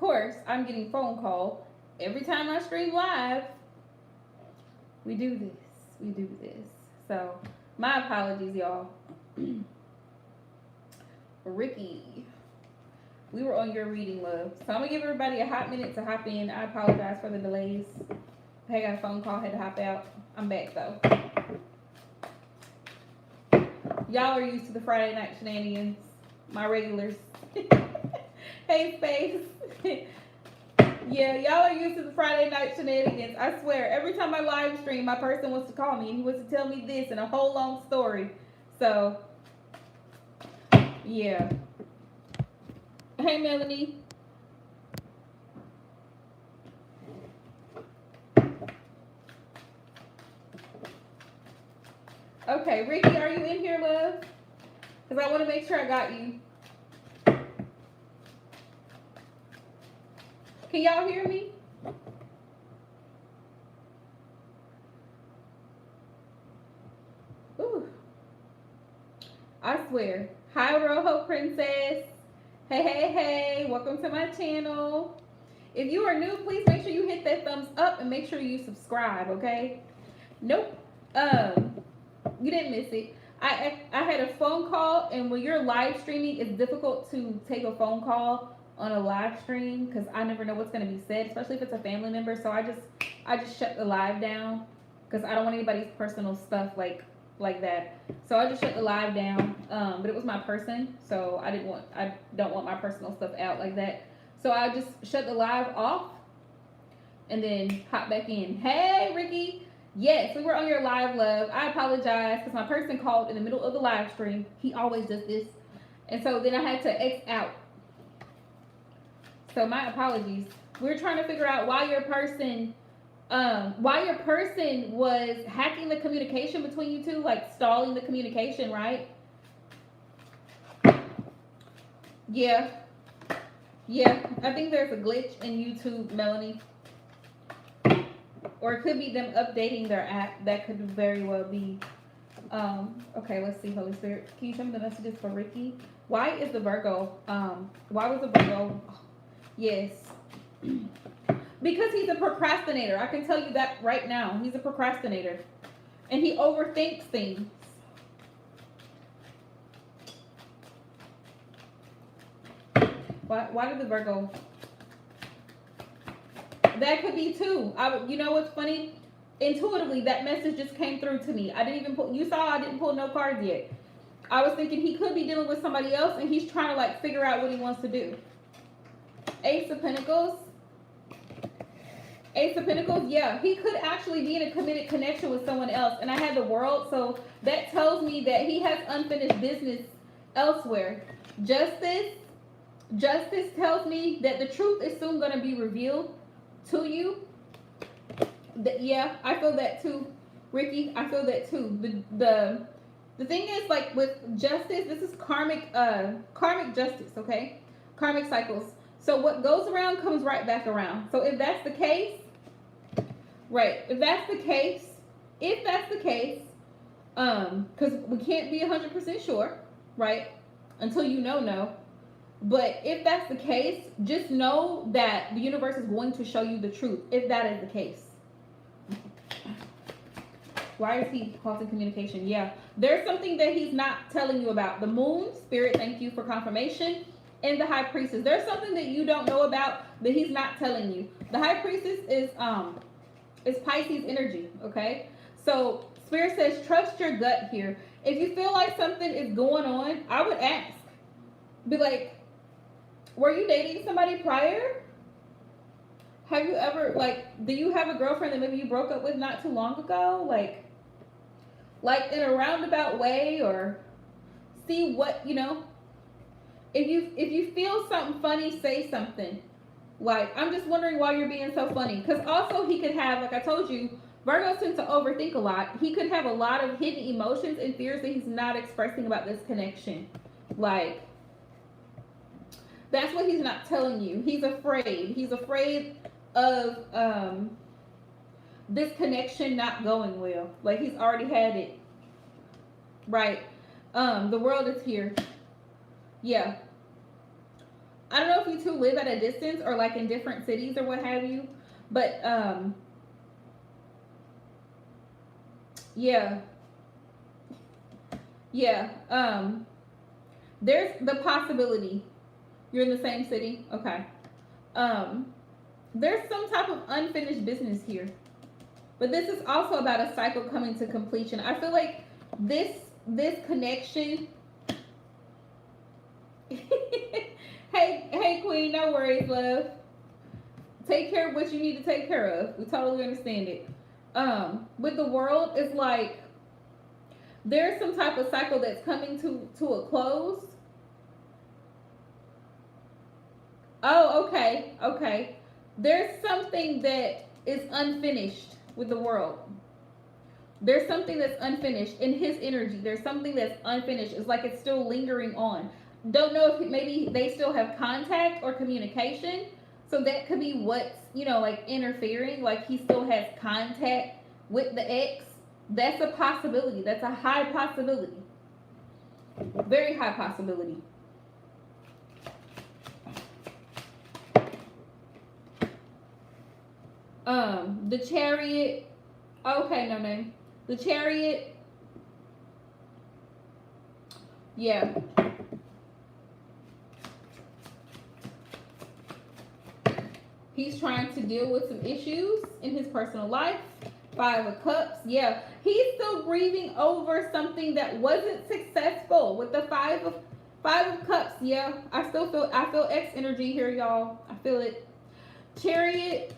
course, I'm getting phone call every time I stream live. We do this. We do this. So, my apologies, y'all. Ricky, we were on your reading, love. So, I'm going to give everybody a hot minute to hop in. I apologize for the delays. I got a phone call, had to hop out. I'm back, though. Y'all are used to the Friday night shenanigans. My regulars. Hey, Space. Yeah, y'all are used to the Friday night shenanigans. I swear, every time I live stream, my person wants to call me and he wants to tell me this and a whole long story. So, yeah. Hey, Melanie. Okay, Ricky, are you in here, love? Because I want to make sure I got you. Can y'all hear me? Ooh. I swear. Hi, Rojo Princess. Hey, hey, hey. Welcome to my channel. If you are new, please make sure you hit that thumbs up and make sure you subscribe, okay? Nope. You didn't miss it. I had a phone call, and when you're live streaming, it's difficult to take a phone call on a live stream because I never know what's going to be said, especially if it's a family member. So I just shut the live down because I don't want anybody's personal stuff like that. So I just shut the live down. But it was my person, so I don't want my personal stuff out like that. So I just shut the live off and then hop back in. Hey, Ricky. Yes, we were on your live, love. I apologize because my person called in the middle of the live stream. He always does this. And so then I had to X out. So my apologies. We're trying to figure out why your person was hacking the communication between you two, like stalling the communication, right? Yeah. Yeah, I think there's a glitch in YouTube, Melanie. Or it could be them updating their app. That could very well be. Okay, let's see, Holy Spirit. Can you show me the messages for Ricky? Why is the Virgo? Why was the Virgo? Yes. Because he's a procrastinator. I can tell you that right now. He's a procrastinator. And he overthinks things. Why did the Virgo? That could be too. You know what's funny? Intuitively, that message just came through to me. I didn't even pull. You saw I didn't pull no cards yet. I was thinking he could be dealing with somebody else, and he's trying to like figure out what he wants to do. Ace of Pentacles. Ace of Pentacles. Yeah, he could actually be in a committed connection with someone else. And I had the World, so that tells me that he has unfinished business elsewhere. Justice. Justice tells me that the truth is soon going to be revealed to you. Yeah, I feel that too, Ricky. I feel that too. The thing is, like with justice, this is karmic justice, okay? Karmic cycles. So what goes around comes right back around. So if that's the case, right? If that's the case, because we can't be 100% sure, right? Until you know. But if that's the case, just know that the universe is going to show you the truth if that is the case. Why is he halting communication? Yeah, there's something that he's not telling you about. The Moon, Spirit, thank you for confirmation. And the High Priestess. There's something that you don't know about that he's not telling you. The High Priestess is Pisces energy, okay? So Spirit says trust your gut here. If you feel like something is going on, I would ask. Be like, were you dating somebody prior? Have you ever, like, do you have a girlfriend that maybe you broke up with not too long ago? Like in a roundabout way, or see what, you know, if you feel something funny, say something. Like, I'm just wondering why you're being so funny. Because also he could have, like I told you, Virgos tend to overthink a lot. He could have a lot of hidden emotions and fears that he's not expressing about this connection. Like, that's what he's not telling you. He's afraid. He's afraid of this connection not going well. Like, he's already had it. Right. The World is here. Yeah. I don't know if you two live at a distance or like in different cities or what have you, but yeah, yeah. There's the possibility you're in the same city. Okay. Um, there's some type of unfinished business here, but this is also about a cycle coming to completion. I feel like this connection. Hey, Queen. No worries, love. Take care of what you need to take care of. We totally understand it. With the world, it's like there's some type of cycle that's coming to a close. Oh, okay, okay. There's something that is unfinished with the world. There's something that's unfinished in his energy. There's something that's unfinished. It's like it's still lingering on. Don't know if maybe they still have contact or communication. So that could be what's, like interfering. Like he still has contact with the ex. That's a possibility. That's a high possibility. Very high possibility. The Chariot. Okay, no name. The Chariot. Yeah. He's trying to deal with some issues in his personal life. 5 of Cups. Yeah. He's still grieving over something that wasn't successful with the 5 of Cups. Yeah. I feel X energy here, y'all. I feel it. Chariot.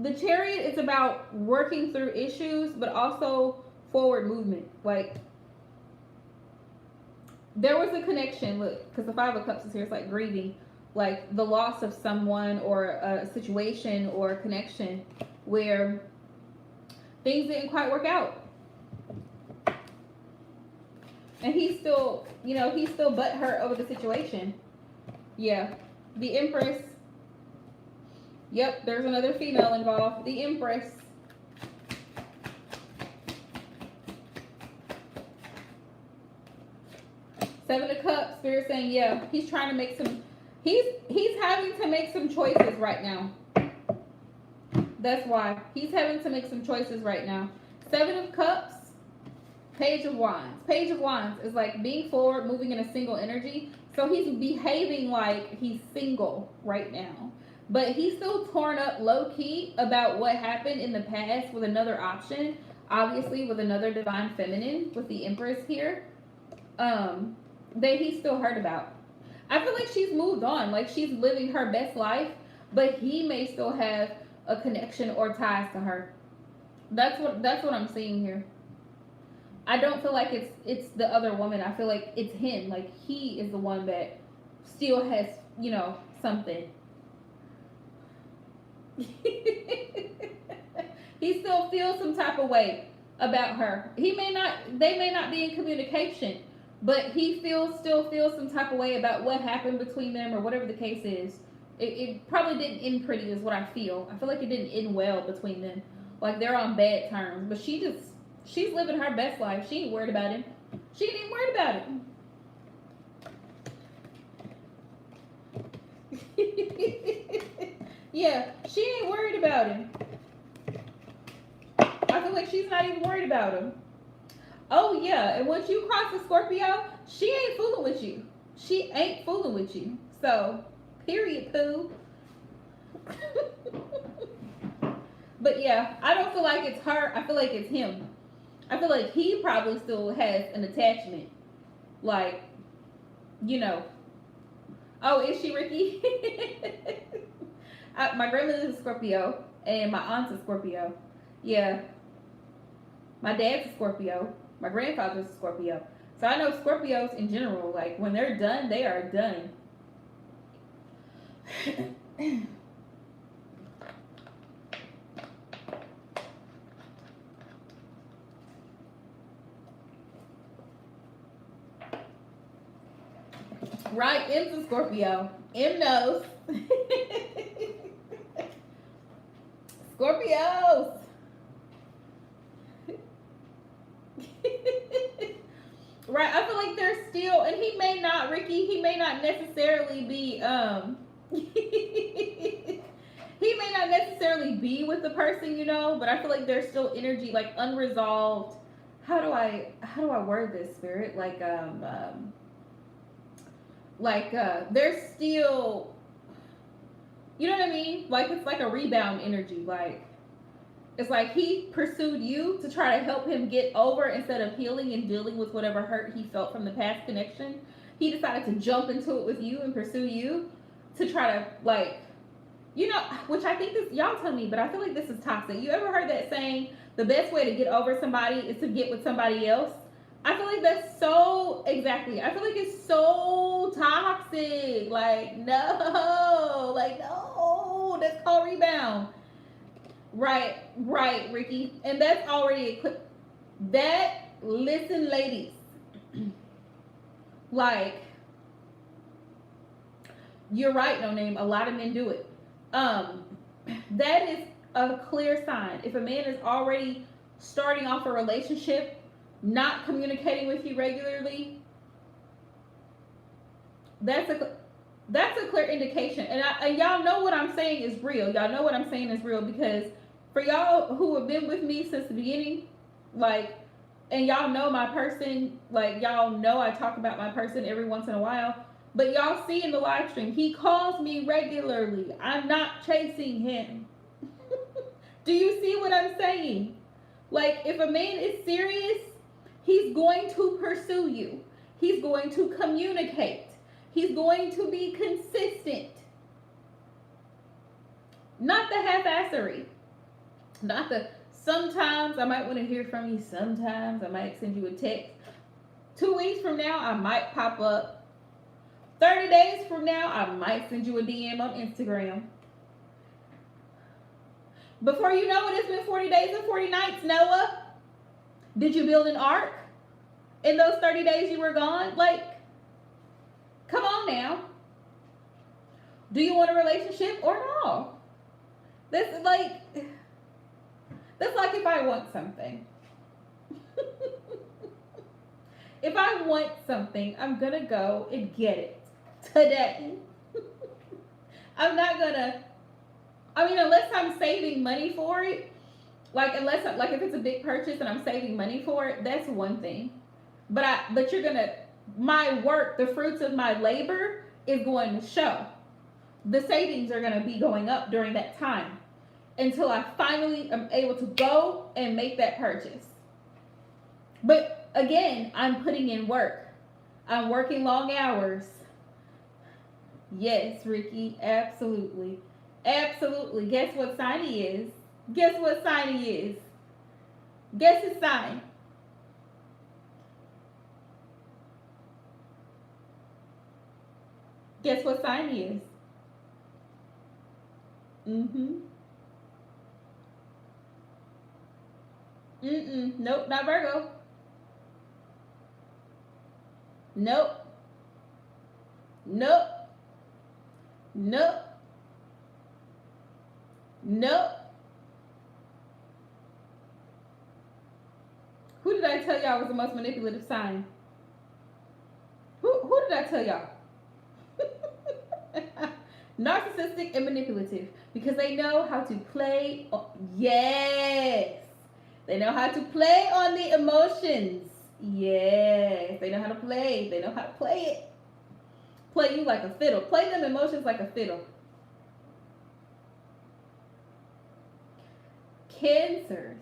The Chariot is about working through issues, but also forward movement. Like, there was a connection, look, because the 5 of Cups is here. It's like grieving, like the loss of someone or a situation or a connection where things didn't quite work out. And he's still butthurt over the situation. Yeah. The Empress. Yep, there's another female involved. The Empress. Seven of Cups. Spirit saying, yeah, he's trying to make some. He's having to make some choices right now. That's why he's having to make some choices right now. 7 of Cups. Page of Wands. Page of Wands is like being forward, moving in a single energy. So he's behaving like he's single right now. But he's still torn up low-key about what happened in the past with another option. Obviously, with another divine feminine, with the Empress here. That he's still hurt about. I feel like she's moved on. Like, she's living her best life. But he may still have a connection or ties to her. That's what I'm seeing here. I don't feel like it's the other woman. I feel like it's him. Like, he is the one that still has, something. He still feels some type of way about her. They may not be in communication, but he still feels some type of way about what happened between them or whatever the case is. It probably didn't end pretty is what I feel. I feel like it didn't end well between them. Like, they're on bad terms. But she's living her best life. She ain't worried about him. She ain't even worried about it. Yeah, she ain't worried about him. I feel like she's not even worried about him. Oh, yeah, and once you cross the Scorpio, she ain't fooling with you. She ain't fooling with you. So, period, poo. But yeah, I don't feel like it's her. I feel like it's him. I feel like he probably still has an attachment. Like, Oh, is she, Ricky? My grandmother's a Scorpio, and my aunt's a Scorpio. Yeah. My dad's a Scorpio. My grandfather's a Scorpio. So I know Scorpios in general, like, when they're done, they are done. Right, M's a Scorpio. M knows. Scorpios. Right, I feel like they're still, and he may not necessarily be He may not necessarily be with the person, but I feel like there's still energy, like unresolved. How do I word this, spirit? There's still, you know what I mean? Like it's like a rebound energy. Like it's like he pursued you to try to help him get over instead of healing and dealing with whatever hurt he felt from the past connection. He decided to jump into it with you and pursue you to try to which I think this, y'all tell me, but I feel like this is toxic. You ever heard that saying, the best way to get over somebody is to get with somebody else? I feel like that's so, exactly. I feel like it's so toxic. Like, no, that's called rebound. Right, Ricky. And that's already listen, ladies. Like, you're right, No Name. A lot of men do it. That is a clear sign. If a man is already starting off a relationship, not communicating with you regularly, that's a clear indication. And y'all know what I'm saying is real. Y'all know what I'm saying is real, because for y'all who have been with me since the beginning, and y'all know my person, y'all know I talk about my person every once in a while. But y'all see in the live stream, he calls me regularly. I'm not chasing him. Do you see what I'm saying? Like, if a man is serious, he's going to pursue you. He's going to communicate. He's going to be consistent. Not the half-assery. Not the, sometimes I might want to hear from you. Sometimes I might send you a text. 2 weeks from now, I might pop up. 30 days from now, I might send you a DM on Instagram. Before you know it, it's been 40 days and 40 nights, Noah. Did you build an ark in those 30 days you were gone? Come on now. Do you want a relationship or no? That's like if I want something. If I want something, I'm going to go and get it today. I'm not going to, unless I'm saving money for it, if it's a big purchase and I'm saving money for it, that's one thing. But my work, the fruits of my labor is going to show. The savings are going to be going up during that time until I finally am able to go and make that purchase. But again, I'm putting in work. I'm working long hours. Yes, Ricky, absolutely. Absolutely. Guess what sign he is? Guess what sign he is? Guess his sign. Guess what sign he is? Nope, not Virgo. Nope. Nope. Nope. Nope. Who did I tell y'all was the most manipulative sign? Who did I tell y'all? Narcissistic and manipulative, because they know how to play. Yes. They know how to play on the emotions. Yes. They know how to play. They know how to play it. Play you like a fiddle. Play them emotions like a fiddle. Cancers.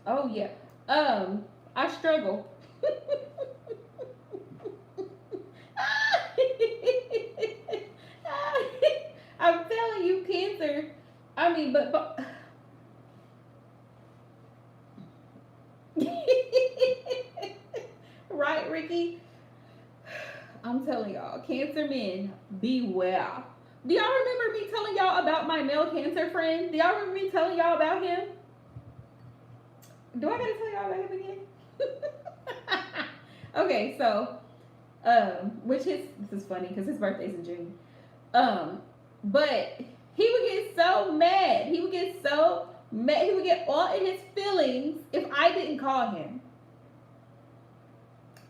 Oh yeah. I struggle. I'm telling you, Cancer. But right, Ricky? I'm telling y'all, Cancer men, beware. Do y'all remember me telling y'all about my male Cancer friend? Do y'all remember me telling y'all about him? Do I gotta tell y'all about him again? Okay, so, this is funny because his birthday's in June. But he would get so mad. He would get so mad. He would get all in his feelings if I didn't call him.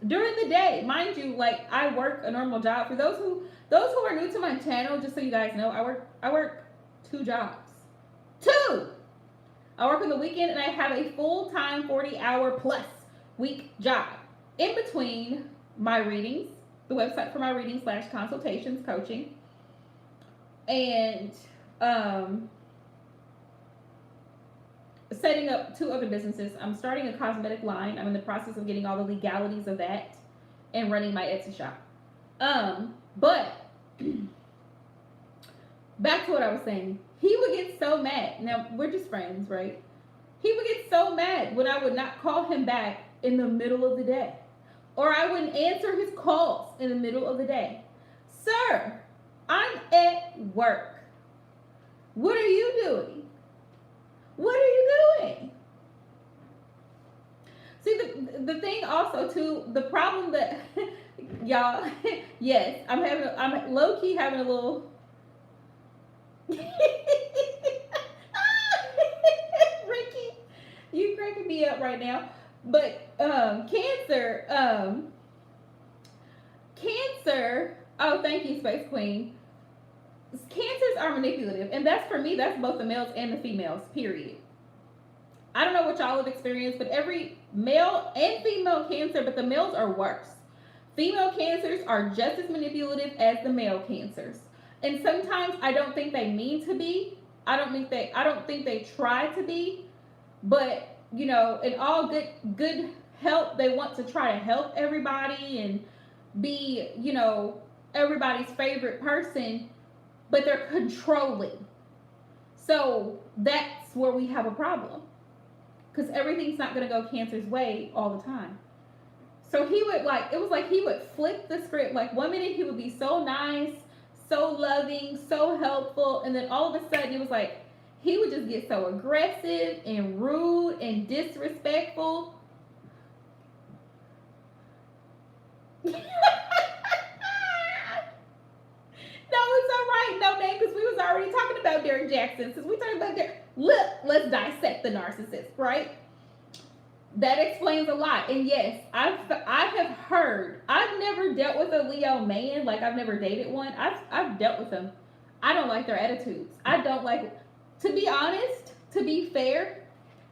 during the day. Mind you, like I work a normal job. For those who are new to my channel, just so you guys know, I work 2 jobs. Two. I work on the weekend and I have a full-time 40-hour plus week job. In between my readings, the website for my readings / consultations, coaching, and setting up 2 other businesses. I'm starting a cosmetic line. I'm in the process of getting all the legalities of that and running my Etsy shop. But back to what I was saying. He would get so mad. Now, we're just friends, right? He would get so mad when I would not call him back in the middle of the day. Or I wouldn't answer his calls in the middle of the day. Sir, I'm at work. What are you doing? What are you doing? See, the thing also, too, the problem that, y'all, yes, I'm low-key having a little, Ricky, you cracking me up right now. But Cancer, oh, thank you, Space Queen. Cancers are manipulative, and that's, for me, that's both the males and the females, period. I don't know what y'all have experienced, but every male and female Cancer, but the males are worse. Female Cancers are just as manipulative as the male Cancers. And sometimes I don't think they mean to be. I don't think they try to be, but you know, in all good help, they want to try to help everybody and be, you know, everybody's favorite person, but they're controlling. So that's where we have a problem, because everything's not going to go Cancer's way all the time. So he would, like, it was like he would flip the script. Like, one minute he would be so nice, so loving, so helpful, and then all of a sudden it was like he would just get so aggressive and rude and disrespectful. No, it's all right. No, name, because we was already talking about Derrick Jaxn. Since we talking about Derrick, look, let's dissect the narcissist, right? That explains a lot. And yes, I have heard. I've never dealt with a Leo man. Like, I've never dated one. I've dealt with them. I don't like their attitudes. I don't like. To be honest, to be fair,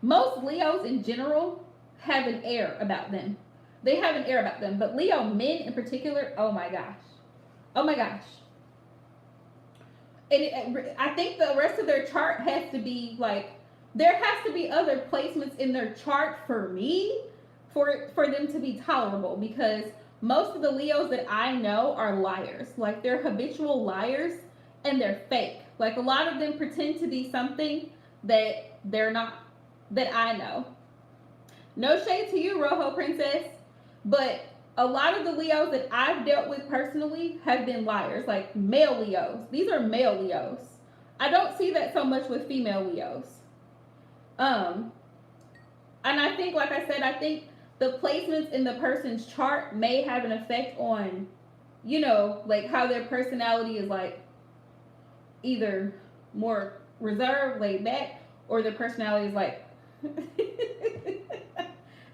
most Leos in general have an air about them. They have an air about them. But Leo men in particular, oh my gosh. Oh my gosh. And I think the rest of their chart has to be like, there has to be other placements in their chart for me for them to be tolerable, because most of the Leos that I know are liars. Like, they're habitual liars and they're fake. Like, a lot of them pretend to be something that they're not, that I know. No shade to you, Rojo Princess, but a lot of the Leos that I've dealt with personally have been liars, like male Leos. These are male Leos. I don't see that so much with female Leos. And I think, like I said, I think the placements in the person's chart may have an effect on, you know, like how their personality is, like either more reserved, laid back, or their personality is like,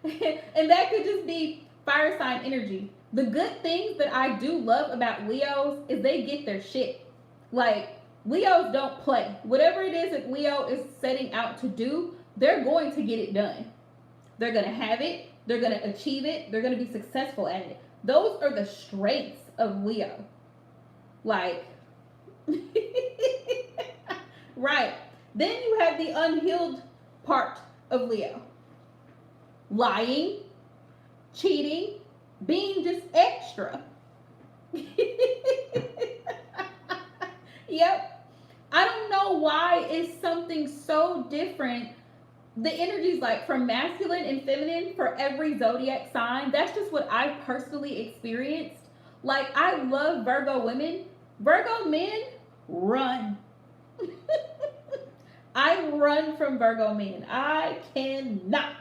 and that could just be fire sign energy. The good things that I do love about Leos is they get their shit. Like, Leos don't play. Whatever it is that Leo is setting out to do, they're going to get it done. They're going to have it. They're going to achieve it. They're going to be successful at it. Those are the strengths of Leo. Like, right. Then you have the unhealed part of Leo. Lying, cheating, being just extra. Yep. I don't know why it's something so different. The energy's like from masculine and feminine for every zodiac sign. That's just what I've personally experienced. Like, I love Virgo women. Virgo men, run. I run from Virgo men. I cannot.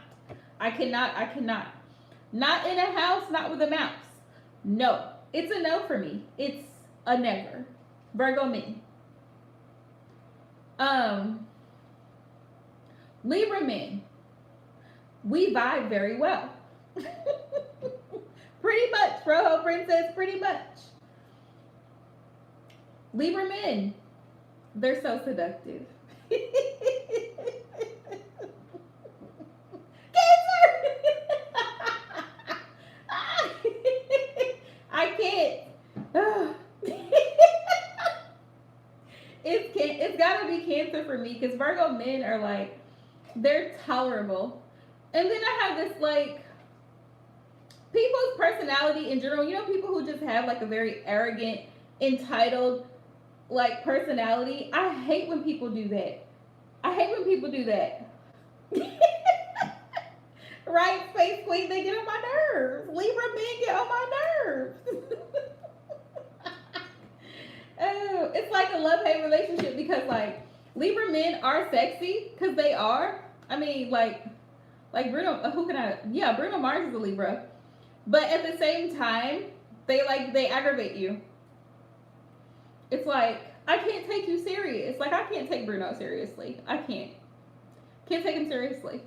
Not in a house, not with a mouse. No. It's a no for me. It's a never. Virgo men. Libra men. We vibe very well. Pretty much, Rojo Princess, pretty much. Libra men, they're so seductive. I can't. It's gotta be Cancer for me because Virgo men are like, they're tolerable. And then I have this like people's personality in general. You know, people who just have like a very arrogant, entitled like personality. I hate when people do that. I hate when people do that. Right, Space Queen, they get on my nerves. Libra men get on my nerves. Oh, it's like a love-hate relationship because like Libra men are sexy because they are. I mean, like Bruno. Bruno Mars is a Libra, but at the same time, they aggravate you. It's like I can't take you serious. Like I can't take Bruno seriously. I can't take him seriously.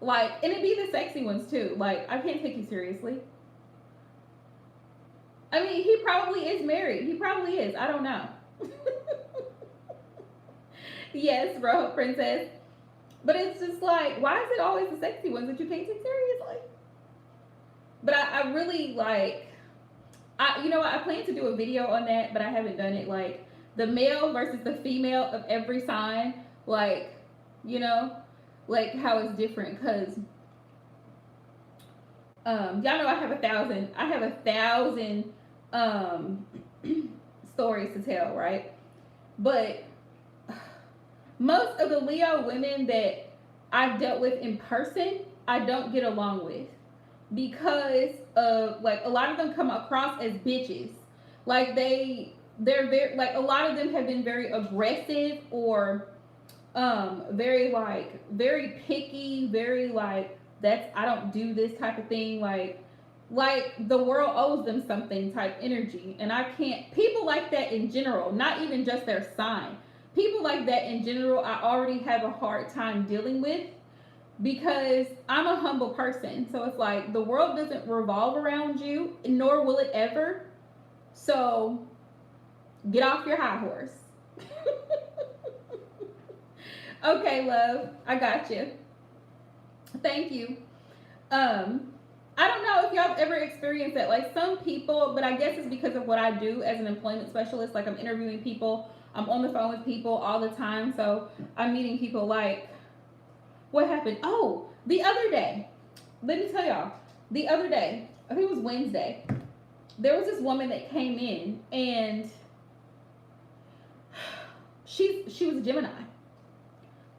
Like, and it'd be the sexy ones too. Like I can't take you seriously. I mean, he probably is married. He probably is. I don't know. Yes, Rojo Princess. But it's just like, why is it always the sexy ones that you can't take seriously? But I really like, you know what? I plan to do a video on that, but I haven't done it. Like the male versus the female of every sign. Like, you know, like how it's different. Because y'all know I have 1,000 stories to tell, right? But most of the Leo women that I've dealt with in person, I don't get along with because of like a lot of them come across as bitches. Like they're very like a lot of them have been very aggressive or very picky, very like I don't do this type of thing, like the world owes them something type energy. And I can't, people like that in general, not even just their sign. People like that in general, I already have a hard time dealing with because I'm a humble person. So it's like the world doesn't revolve around you, nor will it ever. So get off your high horse. Okay, love, I got you. Thank you. I don't know if y'all have ever experienced that. Like some people, but I guess it's because of what I do as an employment specialist. Like I'm interviewing people, I'm on the phone with people all the time. So I'm meeting people like, what happened? Oh, the other day, let me tell y'all, the other day, I think it was Wednesday, there was this woman that came in and she was a Gemini.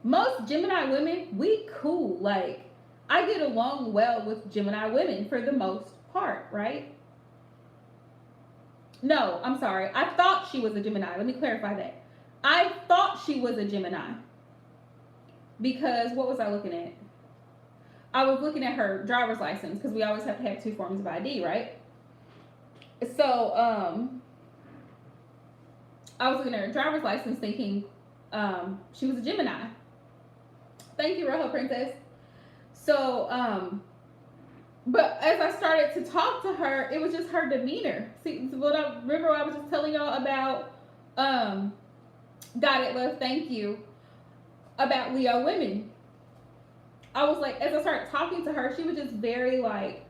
Most Gemini women, we cool. Like, I get along well with Gemini women for the most part, right? No, I'm sorry. I thought she was a Gemini. Let me clarify that. I thought she was a Gemini. Because what was I looking at? I was looking at her driver's license because we always have to have 2 forms of ID, right? So, I was looking at her driver's license thinking she was a Gemini. Thank you, Rojo Princess. So, but as I started to talk to her, it was just her demeanor. See, remember what I was just telling y'all about, got it, love, thank you, about Leo women. I was like, as I started talking to her, she was just very like,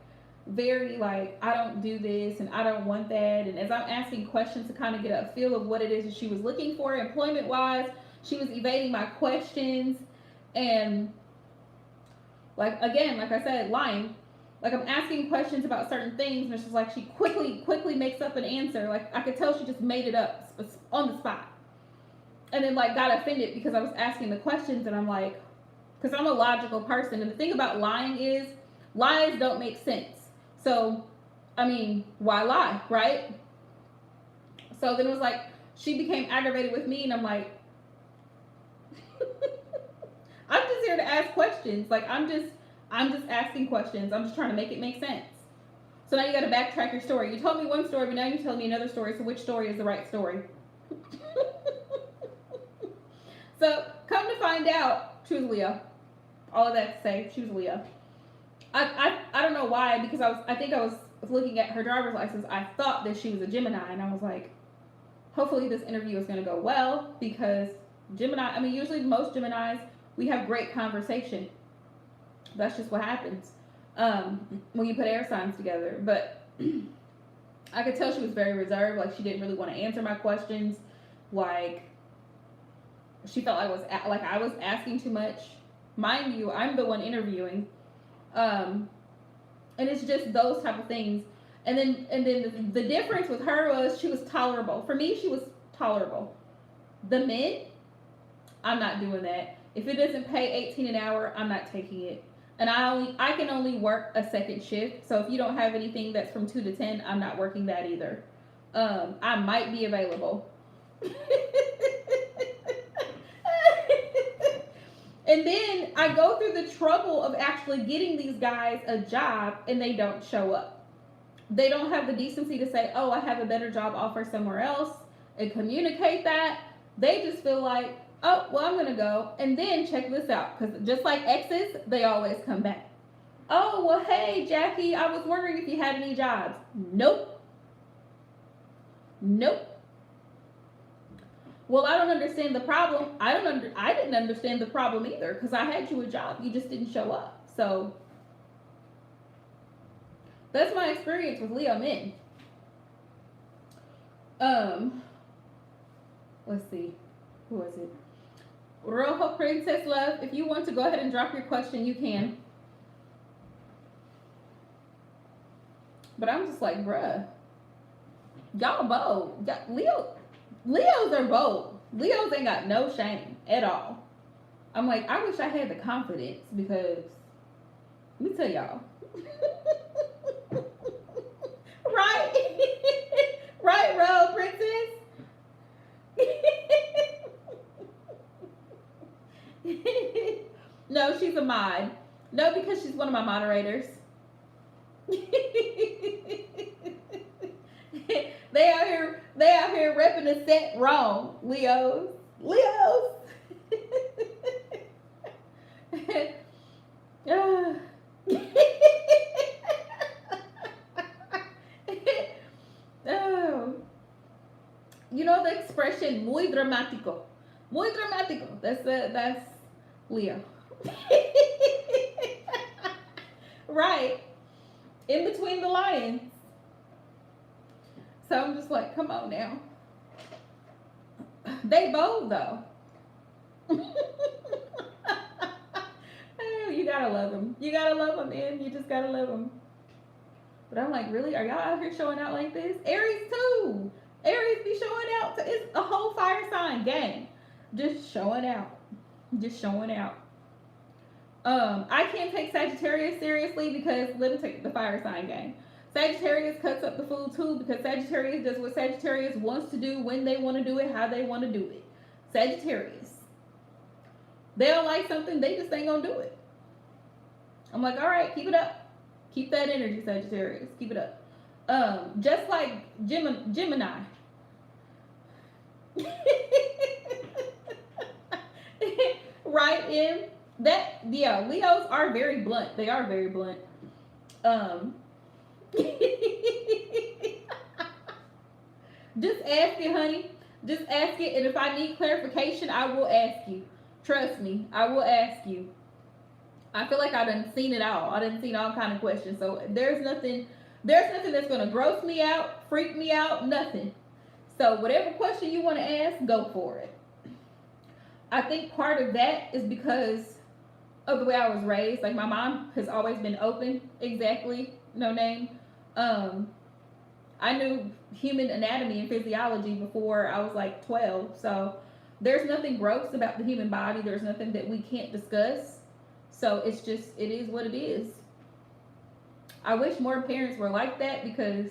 I don't do this and I don't want that. And as I'm asking questions to kind of get a feel of what it is that she was looking for employment-wise, she was evading my questions. And like, again, like I said, lying. Like I'm asking questions about certain things and it's just like she quickly makes up an answer. Like I could tell she just made it up on the spot. And then like got offended because I was asking the questions and I'm like, because I'm a logical person. And the thing about lying is lies don't make sense. So, I mean, why lie, right? So then it was like, she became aggravated with me and I'm like, I'm just here to ask questions. Like, I'm just asking questions. I'm just trying to make it make sense. So now you got to backtrack your story. You told me one story, but now you're telling me another story. So which story is the right story? So come to find out, she was Leo. All of that to say, she was Leo. I don't know why, because I think I was looking at her driver's license, I thought that she was a Gemini, and I was like, hopefully this interview is going to go well, because Gemini, I mean, usually most Geminis, we have great conversation. That's just what happens when you put air signs together. But I could tell she was very reserved. Like, she didn't really want to answer my questions. Like, she felt I was asking too much. Mind you, I'm the one interviewing. And it's just those type of things. And then the difference with her was she was tolerable. For me, she was tolerable. The men, I'm not doing that. If it doesn't pay 18 an hour, I'm not taking it. And I can only work a second shift. So if you don't have anything that's from 2 to 10, I'm not working that either. I might be available. And then I go through the trouble of actually getting these guys a job, and they don't show up. They don't have the decency to say, oh, I have a better job offer somewhere else, and communicate that. They just feel like, oh, well, I'm going to go. And then check this out, because just like exes, they always come back. Oh, well, hey, Jackie, I was wondering if you had any jobs. Nope. Well, I don't understand the problem. I didn't understand the problem either, because I had you a job. You just didn't show up. So that's my experience with Leo men. Let's see. Who was it? Rojo Princess Love. If you want to go ahead and drop your question, you can. But I'm just like, bruh, y'all bold. Leos are bold. Leos ain't got no shame at all. I'm like, I wish I had the confidence, because let me tell y'all. Right? Right, Road Princess? No, she's a mod. No, because she's one of my moderators. They out here repping the set wrong, Leos. Oh. You know the expression muy dramático. Muy dramático. That's Leo. Right. In between the lines. So I'm just like, come on now. They bold though. You gotta love them. You gotta love them, man. You just gotta love them. But I'm like, really? Are y'all out here showing out like this? Aries too. Aries be showing out. It's a whole fire sign gang. Just showing out. I can't take Sagittarius seriously, because let me take the fire sign gang. Sagittarius cuts up the food too, because Sagittarius does what Sagittarius wants to do, when they want to do it, how they want to do it. Sagittarius. They don't like something, they just ain't gonna do it. I'm like, all right, keep it up. Keep that energy, Sagittarius. Keep it up. Just like Gemini. Right, in that, yeah, Leos are very blunt. They are very blunt. Just ask it, honey. Just ask it, and if I need clarification, I will ask you. Trust me, I will ask you. I feel like I done seen it all. I done seen all kind of questions. So there's nothing that's gonna gross me out, freak me out, nothing. So whatever question you want to ask, go for it. I think part of that is because of the way I was raised. Like, my mom has always been open. Exactly. No name. I knew human anatomy and physiology before I was like 12. So there's nothing gross about the human body. There's nothing that we can't discuss. So it is what it is. I wish more parents were like that, because,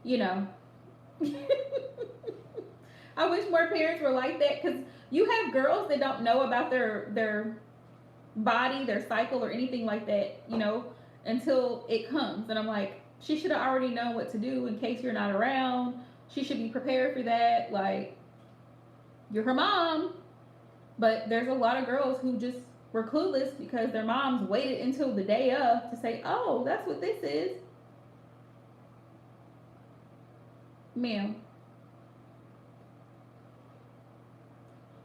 you know, I wish more parents were like that, because you have girls that don't know about their body, their cycle, or anything like that, you know, until it comes. And I'm like, she should have already known what to do in case you're not around. She should be prepared for that. Like, you're her mom. But there's a lot of girls who just were clueless because their moms waited until the day of to say, oh, that's what this is. Ma'am.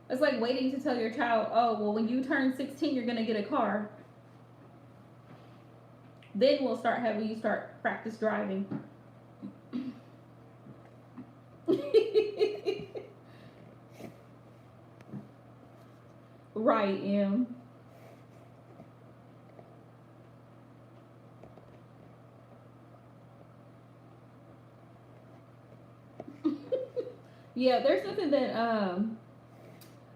It's like waiting to tell your child, oh, well, when you turn 16, you're going to get a car. Then we'll start having you start practice driving. Right, Em. Yeah, there's something that oh,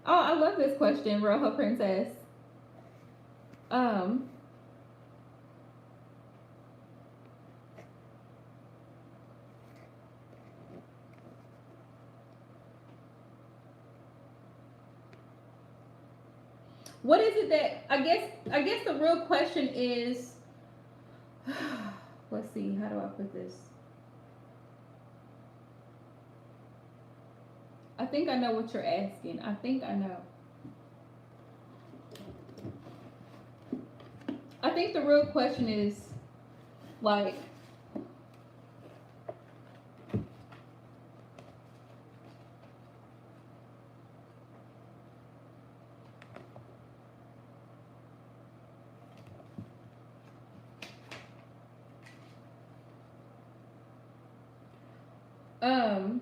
I love this question, Rojo Princess. Um what is it that I guess the real question is let's see, how do I put this? I think I know what you're asking. I think I know. I think the real question is like um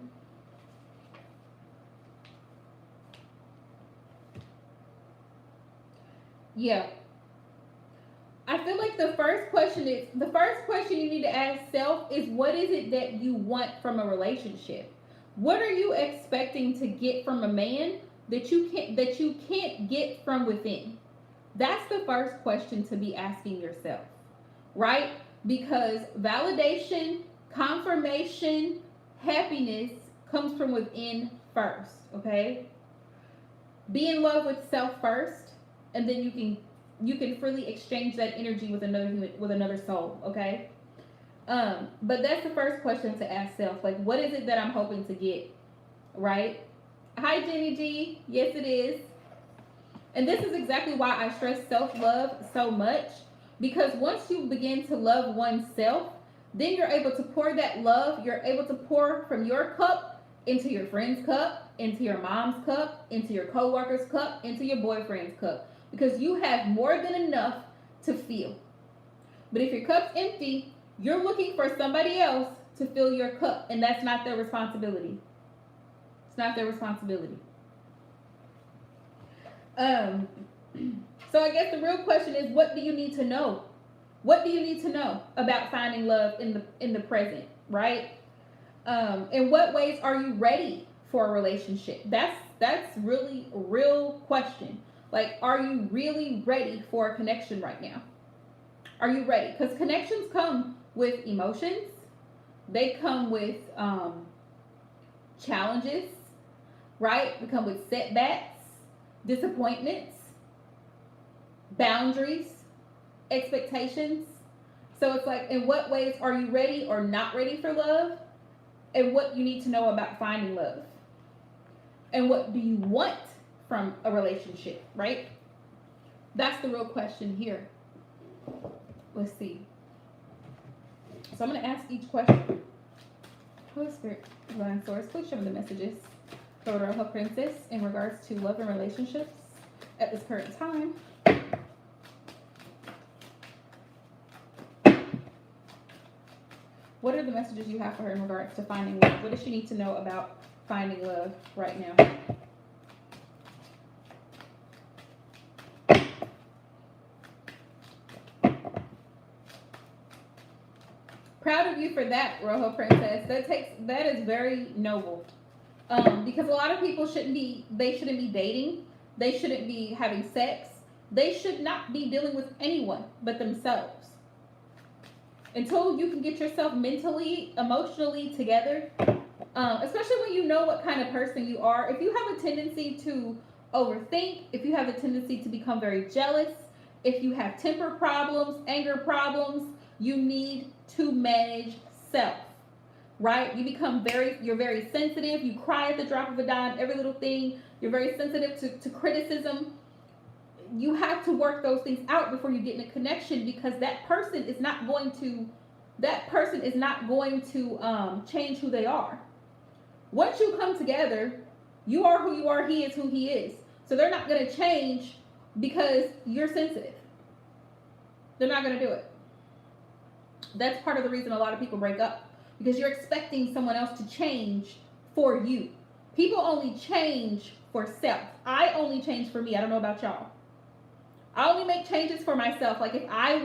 yeah, I feel like the first question you need to ask self is, what is it that you want from a relationship? What are you expecting to get from a man that you can't get from within? That's the first question to be asking yourself, right? Because validation, confirmation, happiness comes from within first, okay? Be in love with self first, and then you can freely exchange that energy with another human, with another soul, okay? But that's the first question to ask self, like, what is it that I'm hoping to get, right? Hi, Jenny G. Yes, it is. And this is exactly why I stress self love so much, because once you begin to love oneself, then you're able to pour that love, you're able to pour from your cup into your friend's cup, into your mom's cup, into your coworker's cup, into your boyfriend's cup, because you have more than enough to feel. But if your cup's empty, you're looking for somebody else to fill your cup, and that's not their responsibility. It's not their responsibility. Um, so I guess the real question is, what do you need to know? What do you need to know about finding love in the present, right? In what ways are you ready for a relationship? That's really a real question. Like, are you really ready for a connection right now? Are you ready? Because connections come with emotions. They come with challenges, right? They come with setbacks, disappointments, boundaries, expectations. So it's like, in what ways are you ready or not ready for love? And what you need to know about finding love. And what do you want from a relationship, right? That's the real question here. Let's see. So I'm going to ask each question. Holy Spirit, Divine Source, please show me the messages for the Rojo Princess in regards to love and relationships at this current time. What are the messages you have for her in regards to finding love? What does she need to know about finding love right now? Proud of you for that, Rojo Princess. That is very noble. Because a lot of people shouldn't be dating. They shouldn't be having sex. They should not be dealing with anyone but themselves. Until you can get yourself mentally, emotionally together, especially when you know what kind of person you are. If you have a tendency to overthink, if you have a tendency to become very jealous, if you have temper problems, anger problems, you need to manage self, right? You're very sensitive. You cry at the drop of a dime, every little thing. You're very sensitive to criticism. You have to work those things out before you get in a connection, because that person is not going to change who they are. Once you come together, you are who you are, he is who he is. So they're not going to change because you're sensitive. They're not going to do it. That's part of the reason a lot of people break up, because you're expecting someone else to change for you. People only change for self. I only change for me. I don't know about y'all. I only make changes for myself. Like if I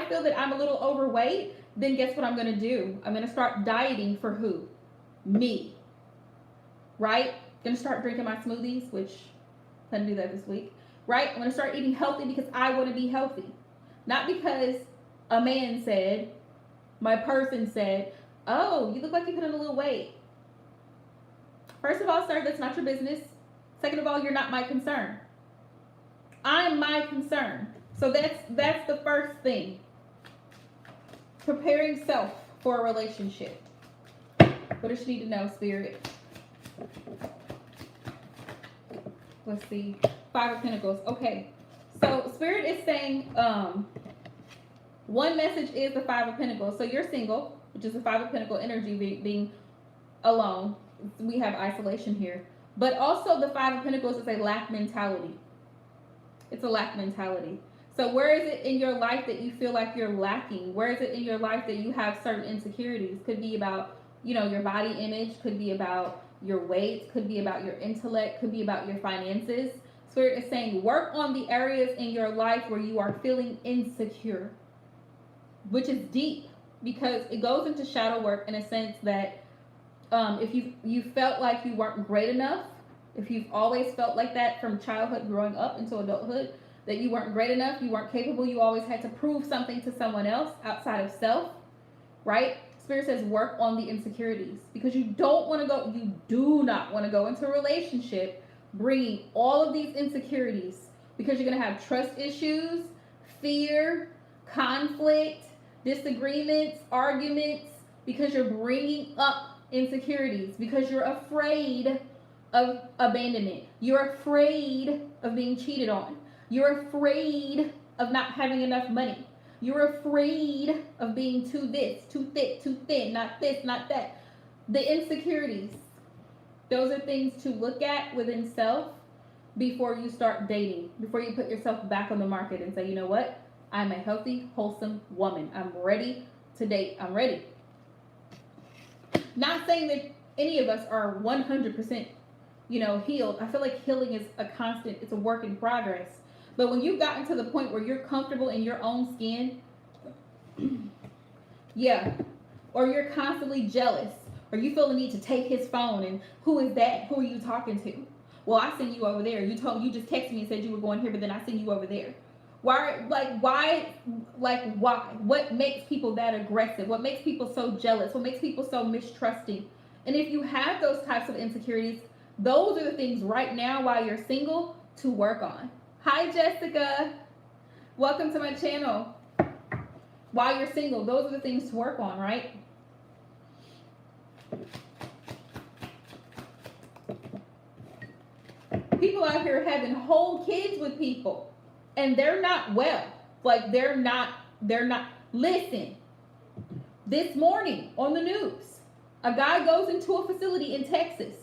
feel that I'm a little overweight, then guess what I'm going to do? I'm going to start dieting for who? Me. Right? Going to start drinking my smoothies, which I'm going to do that this week. Right? I'm going to start eating healthy because I want to be healthy. Not because a man said, my person said, oh, you look like you put on a little weight. First of all, sir, that's not your business. Second of all, you're not my concern. I'm my concern. So that's the first thing. Preparing self for a relationship. What does she need to know, Spirit? Let's see. 5 of Pentacles. Okay. So Spirit is saying, one message is the 5 of Pentacles. So you're single, which is the 5 of Pentacles energy, being alone. We have isolation here. But also the 5 of Pentacles is a lack mentality. It's a lack mentality. So where is it in your life that you feel like you're lacking? Where is it in your life that you have certain insecurities? Could be about, your body image. Could be about your weight. Could be about your intellect. Could be about your finances. Spirit is saying work on the areas in your life where you are feeling insecure, which is deep, because it goes into shadow work in a sense that if you felt like you weren't great enough, if you've always felt like that from childhood growing up into adulthood, that you weren't great enough, you weren't capable, you always had to prove something to someone else outside of self, right? Spirit says work on the insecurities, because you do not want to go into a relationship bringing all of these insecurities, because you're going to have trust issues, fear, conflict, disagreements, arguments, because you're bringing up insecurities, because you're afraid of abandonment. You're afraid of being cheated on. You're afraid of not having enough money. You're afraid of being too this, too thick, too thin, not this, not that. The insecurities, those are things to look at within self before you start dating, before you put yourself back on the market and say, you know what? I'm a healthy, wholesome woman. I'm ready to date. I'm ready. Not saying that any of us are 100%, healed. I feel like healing is a constant, it's a work in progress. But when you've gotten to the point where you're comfortable in your own skin, yeah, or you're constantly jealous, or you feel the need to take his phone and who is that? Who are you talking to? Well, I seen you over there. You just texted me and said you were going here, but then I seen you over there. Why? What makes people that aggressive? What makes people so jealous? What makes people so mistrusting? And if you have those types of insecurities, those are the things right now while you're single to work on. Hi, Jessica. Welcome to my channel. While you're single, those are the things to work on, right? People out here having whole kids with people, and they're not well. Like they're not. Listen, this morning on the news, a guy goes into a facility in Texas.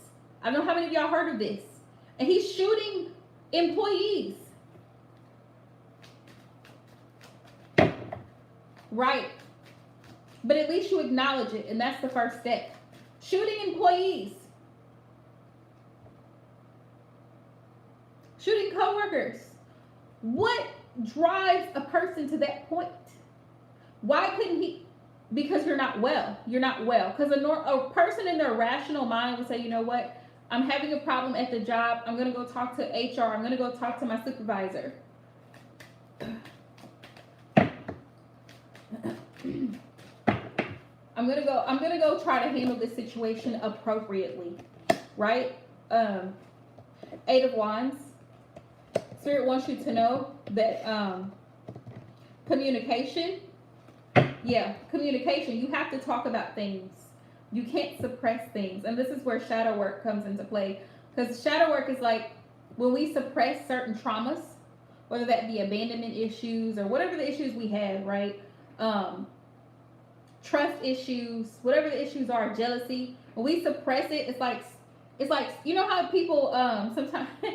I don't know how many of y'all heard of this. And he's shooting employees. Right. But at least you acknowledge it, and that's the first step. Shooting employees. Shooting coworkers. What drives a person to that point? Why couldn't he? Because you're not well. You're not well. Because a person in their rational mind would say, you know what? I'm having a problem at the job. I'm going to go talk to HR. I'm going to go talk to my supervisor. I'm going to go try to handle this situation appropriately. Right? 8 of Wands. Spirit wants you to know that communication. Yeah, communication. You have to talk about things. You can't suppress things. And this is where shadow work comes into play. Because shadow work is like when we suppress certain traumas, whether that be abandonment issues or whatever the issues we have, right? trust issues, whatever the issues are, jealousy. When we suppress it, it's like you know how people sometimes this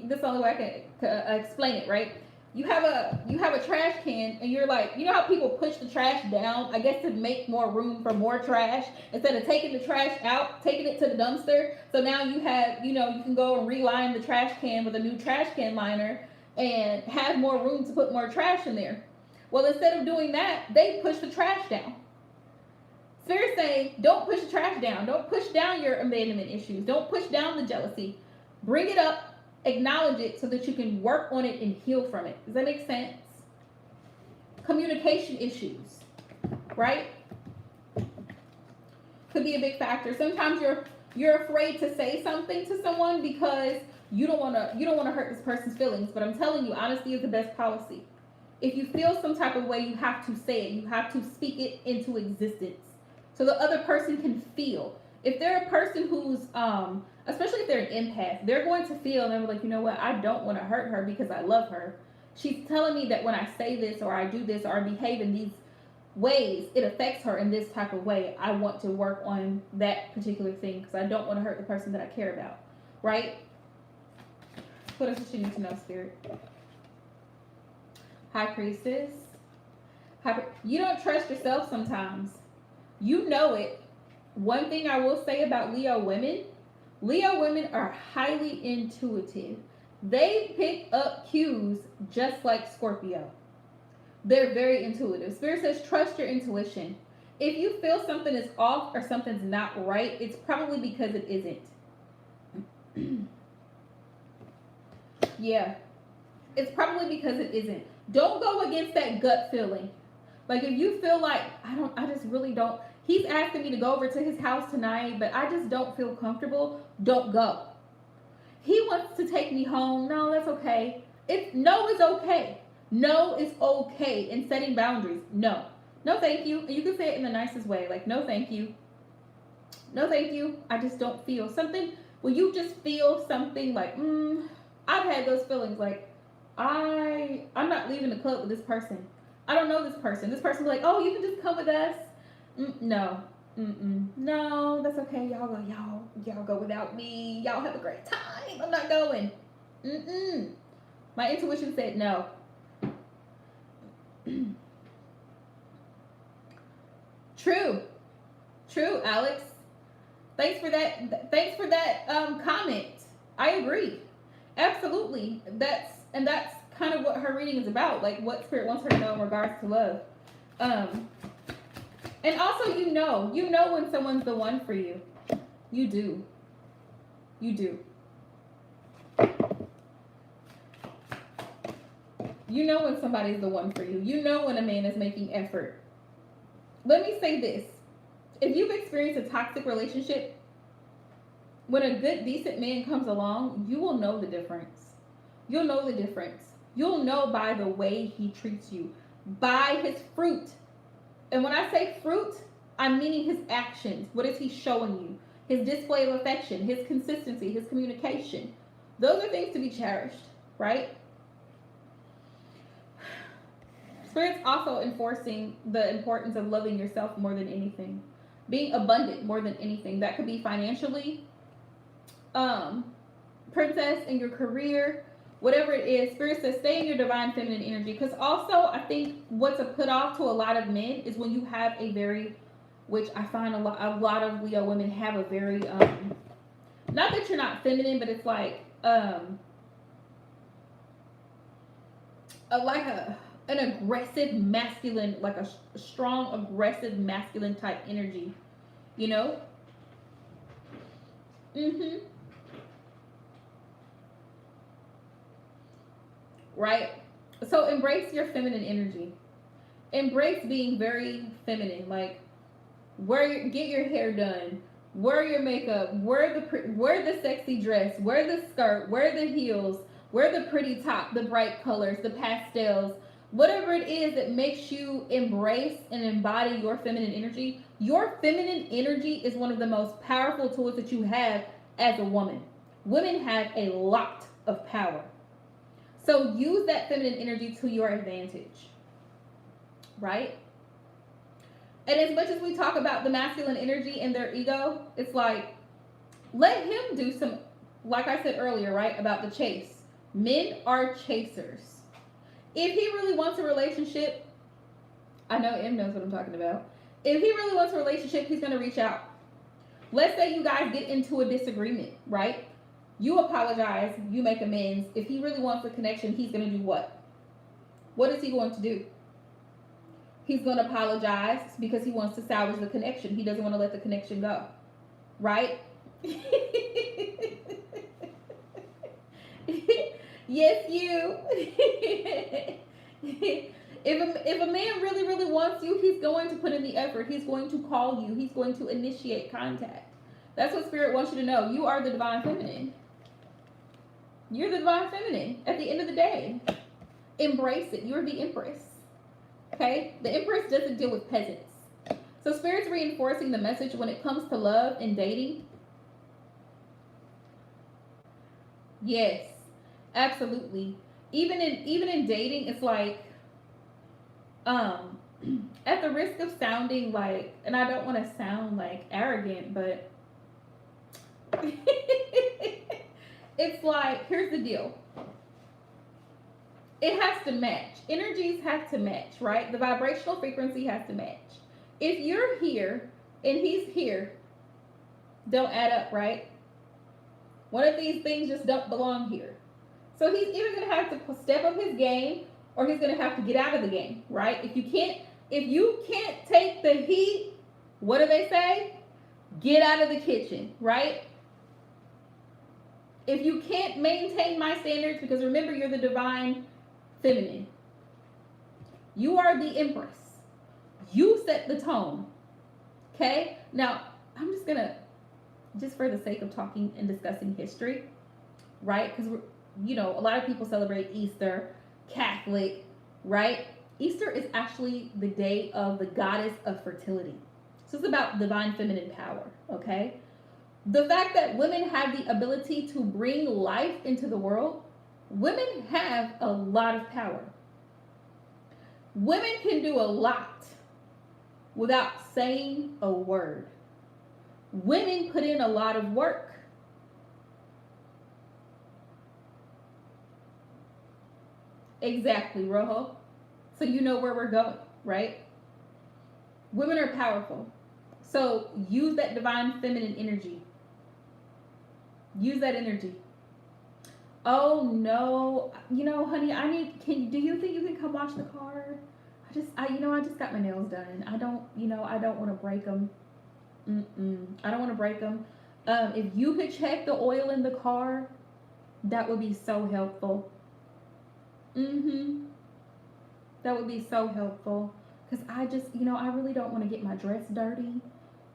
is the only way I can explain it, right? You have a trash can and you're like, you know how people push the trash down, I guess to make more room for more trash instead of taking the trash out, taking it to the dumpster. So now you have, you can go and reline the trash can with a new trash can liner and have more room to put more trash in there. Well, instead of doing that, they push the trash down. Spirit saying, don't push the trash down. Don't push down your abandonment issues. Don't push down the jealousy. Bring it up, acknowledge it so that you can work on it and heal from it. Does that make sense? Communication issues, right? Could be a big factor. Sometimes you're afraid to say something to someone because you don't want to hurt this person's feelings, but I'm telling you, honesty is the best policy. If you feel some type of way, you have to say it. You have to speak it into existence so the other person can feel. If they're a person who's especially if they're an empath, they're going to feel, and they're like, you know what, I don't want to hurt her because I love her. She's telling me that when I say this or I do this or I behave in these ways, it affects her in this type of way. I want to work on that particular thing because I don't want to hurt the person that I care about, right? What else does she need to know, Spirit? High Priestess. You don't trust yourself sometimes. You know it. One thing I will say about Leo women are highly intuitive. They pick up cues just like Scorpio. They're very intuitive. Spirit says trust your intuition. If you feel something is off or something's not right, it's probably because it isn't. Yeah. It's probably because it isn't. Don't go against that gut feeling. Like if you feel like, I just really don't, he's asking me to go over to his house tonight, but I just don't feel comfortable, don't go. He wants to take me home. No, that's okay. No is okay. No is okay in setting boundaries. No. No, thank you. And you can say it in the nicest way. Like, no, thank you. No, thank you. I just don't feel something. When you just feel something like, I've had those feelings like, I'm not leaving the club with this person. I don't know this person. This person be like, oh, you can just come with us. No. No, that's okay. Y'all go without me. Y'all have a great time. I'm not going. My intuition said no. True, Alex. Thanks for that comment. I agree. Absolutely. That's kind of what her reading is about, like what Spirit wants her to know in regards to love. And also you know when someone's the one for you. You do. You know when somebody's the one for you. You know when a man is making effort. Let me say this. If you've experienced a toxic relationship, when a good, decent man comes along, you will know the difference. You'll know the difference. You'll know by the way he treats you, by his fruit. And when I say fruit, I'm meaning his actions. What is he showing you? His display of affection, his consistency, his communication. Those are things to be cherished, right? Spirit's also enforcing the importance of loving yourself more than anything. Being abundant more than anything. That could be financially, princess, in your career, whatever it is. Spirit says stay in your divine feminine energy. Because also, I think what's a put off to a lot of men is when you have a very, which I find a lot of Leo women have a very, not that you're not feminine, but it's like, an aggressive masculine, like a strong aggressive masculine type energy, you know? Right? So embrace your feminine energy. Embrace being very feminine. Like, get your hair done, wear your makeup, wear the sexy dress, wear the skirt, wear the heels, wear the pretty top, the bright colors, the pastels. Whatever it is that makes you embrace and embody your feminine energy. Your feminine energy is one of the most powerful tools that you have as a woman. Women have a lot of power. So use that feminine energy to your advantage. Right? And as much as we talk about the masculine energy and their ego, it's like, let him do some, like I said earlier, right, about the chase. Men are chasers. If he really wants a relationship, I know M knows what I'm talking about. If he really wants a relationship, he's going to reach out. Let's say you guys get into a disagreement, right? You apologize, you make amends. If he really wants a connection, he's going to do what? What is he going to do? He's going to apologize because he wants to salvage the connection. He doesn't want to let the connection go, right? Yes, you. If a man really, really wants you, he's going to put in the effort. He's going to call you. He's going to initiate contact. That's what Spirit wants you to know. You are the divine feminine. You're the divine feminine at the end of the day. Embrace it. You're the empress. Okay? The empress doesn't deal with peasants. So Spirit's reinforcing the message when it comes to love and dating. Yes, absolutely. Even in dating, it's like, at the risk of sounding like, and I don't want to sound like arrogant, but it's like, here's the deal. It has to match. Energies have to match, right? The vibrational frequency has to match. If you're here and he's here, don't add up, right? One of these things just don't belong here. So he's either going to have to step up his game or he's going to have to get out of the game, right? If you can't take the heat, what do they say? Get out of the kitchen, right? If you can't maintain my standards, because remember, you're the divine feminine. You are the empress. You set the tone. Okay? Now, I'm just going to, just for the sake of talking and discussing history, right? Because, a lot of people celebrate Easter, Catholic, right? Easter is actually the day of the goddess of fertility. So it's about divine feminine power, okay? The fact that women have the ability to bring life into the world, women have a lot of power. Women can do a lot without saying a word. Women put in a lot of work. Exactly, Rojo. So you know where we're going, right? Women are powerful. So use that divine feminine energy. Use that energy. Oh no, honey, do you think you can come wash the car? I just got my nails done. I don't want to break them. I don't want to break them. If you could check the oil in the car, that would be so helpful. That would be so helpful. Because I really don't want to get my dress dirty.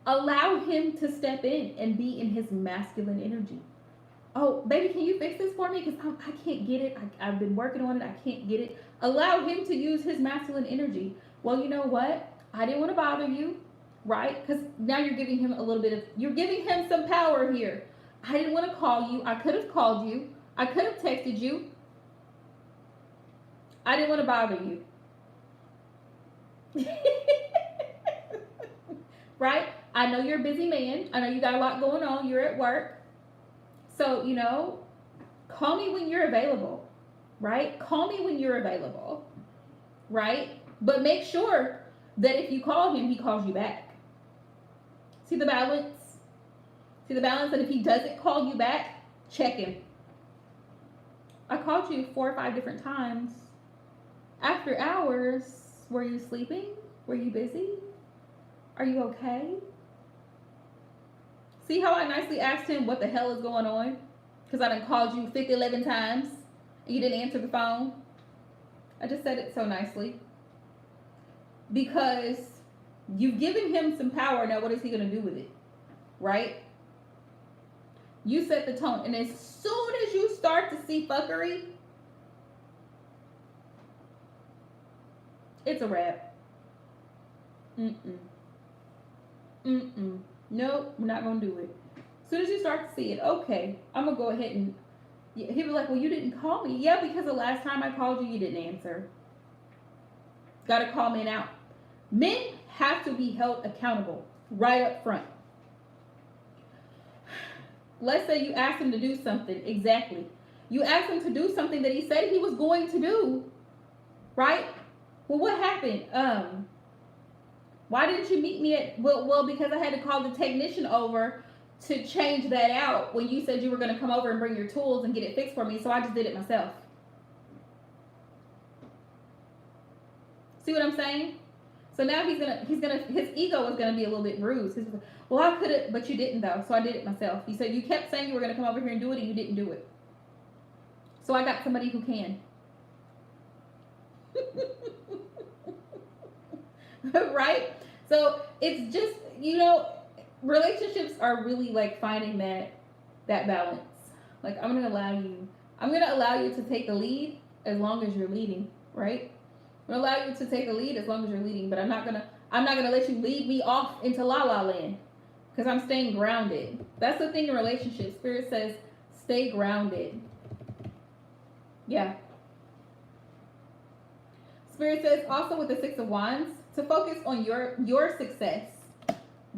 Allow him to step in and be in his masculine energy. Oh, baby, can you fix this for me? Because I can't get it. I've been working on it. I can't get it. Allow him to use his masculine energy. Well, you know what? I didn't want to bother you, right? Because now you're giving him you're giving him some power here. I didn't want to call you. I could have called you. I could have texted you. I didn't want to bother you. Right? I know you're a busy man. I know you got a lot going on. You're at work. So, call me when you're available. Right? Call me when you're available. Right? But make sure that if you call him, he calls you back. See the balance? See the balance? And if he doesn't call you back, check him. I called you 4 or 5 different times. After hours, were you sleeping? Were you busy? Are you okay? See how I nicely asked him what the hell is going on? Because I done called you 11 times and you didn't answer the phone. I just said it so nicely. Because you've given him some power. Now what is he going to do with it? Right? You set the tone. And as soon as you start to see fuckery, it's a wrap. Nope, we're not going to do it. As soon as you start to see it, okay, I'm going to go ahead and... He'll be like, well, you didn't call me. Yeah, because the last time I called you, you didn't answer. Got to call men out. Men have to be held accountable right up front. Let's say you asked him to do something. Exactly. You asked him to do something that he said he was going to do, right? Well, what happened? Why didn't you meet me at, well, because I had to call the technician over to change that out when you said you were going to come over and bring your tools and get it fixed for me, so I just did it myself. See what I'm saying? So now his ego is gonna be a little bit bruised. He's like, well, I could have, but you didn't though, so I did it myself. You said you kept saying you were gonna come over here and do it, and you didn't do it. So I got somebody who can. Right? So it's just, relationships are really like finding that balance. Like I'm gonna allow you to take the lead as long as you're leading, right? I'm gonna allow you to take the lead as long as you're leading, but I'm not gonna let you lead me off into la la land, because I'm staying grounded. That's the thing in relationships. Spirit says, stay grounded. Yeah. Spirit says also with the Six of Wands to focus on your success,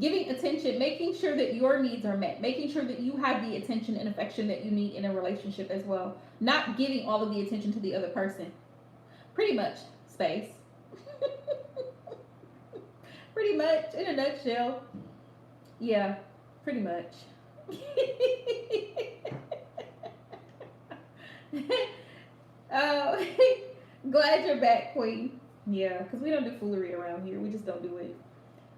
giving attention, making sure that your needs are met, making sure that you have the attention and affection that you need in a relationship as well. Not giving all of the attention to the other person. Pretty much. Space. Pretty much, in a nutshell. Yeah, pretty much. Oh, glad you're back, Queen. Yeah, because we don't do foolery around here. We just don't do it.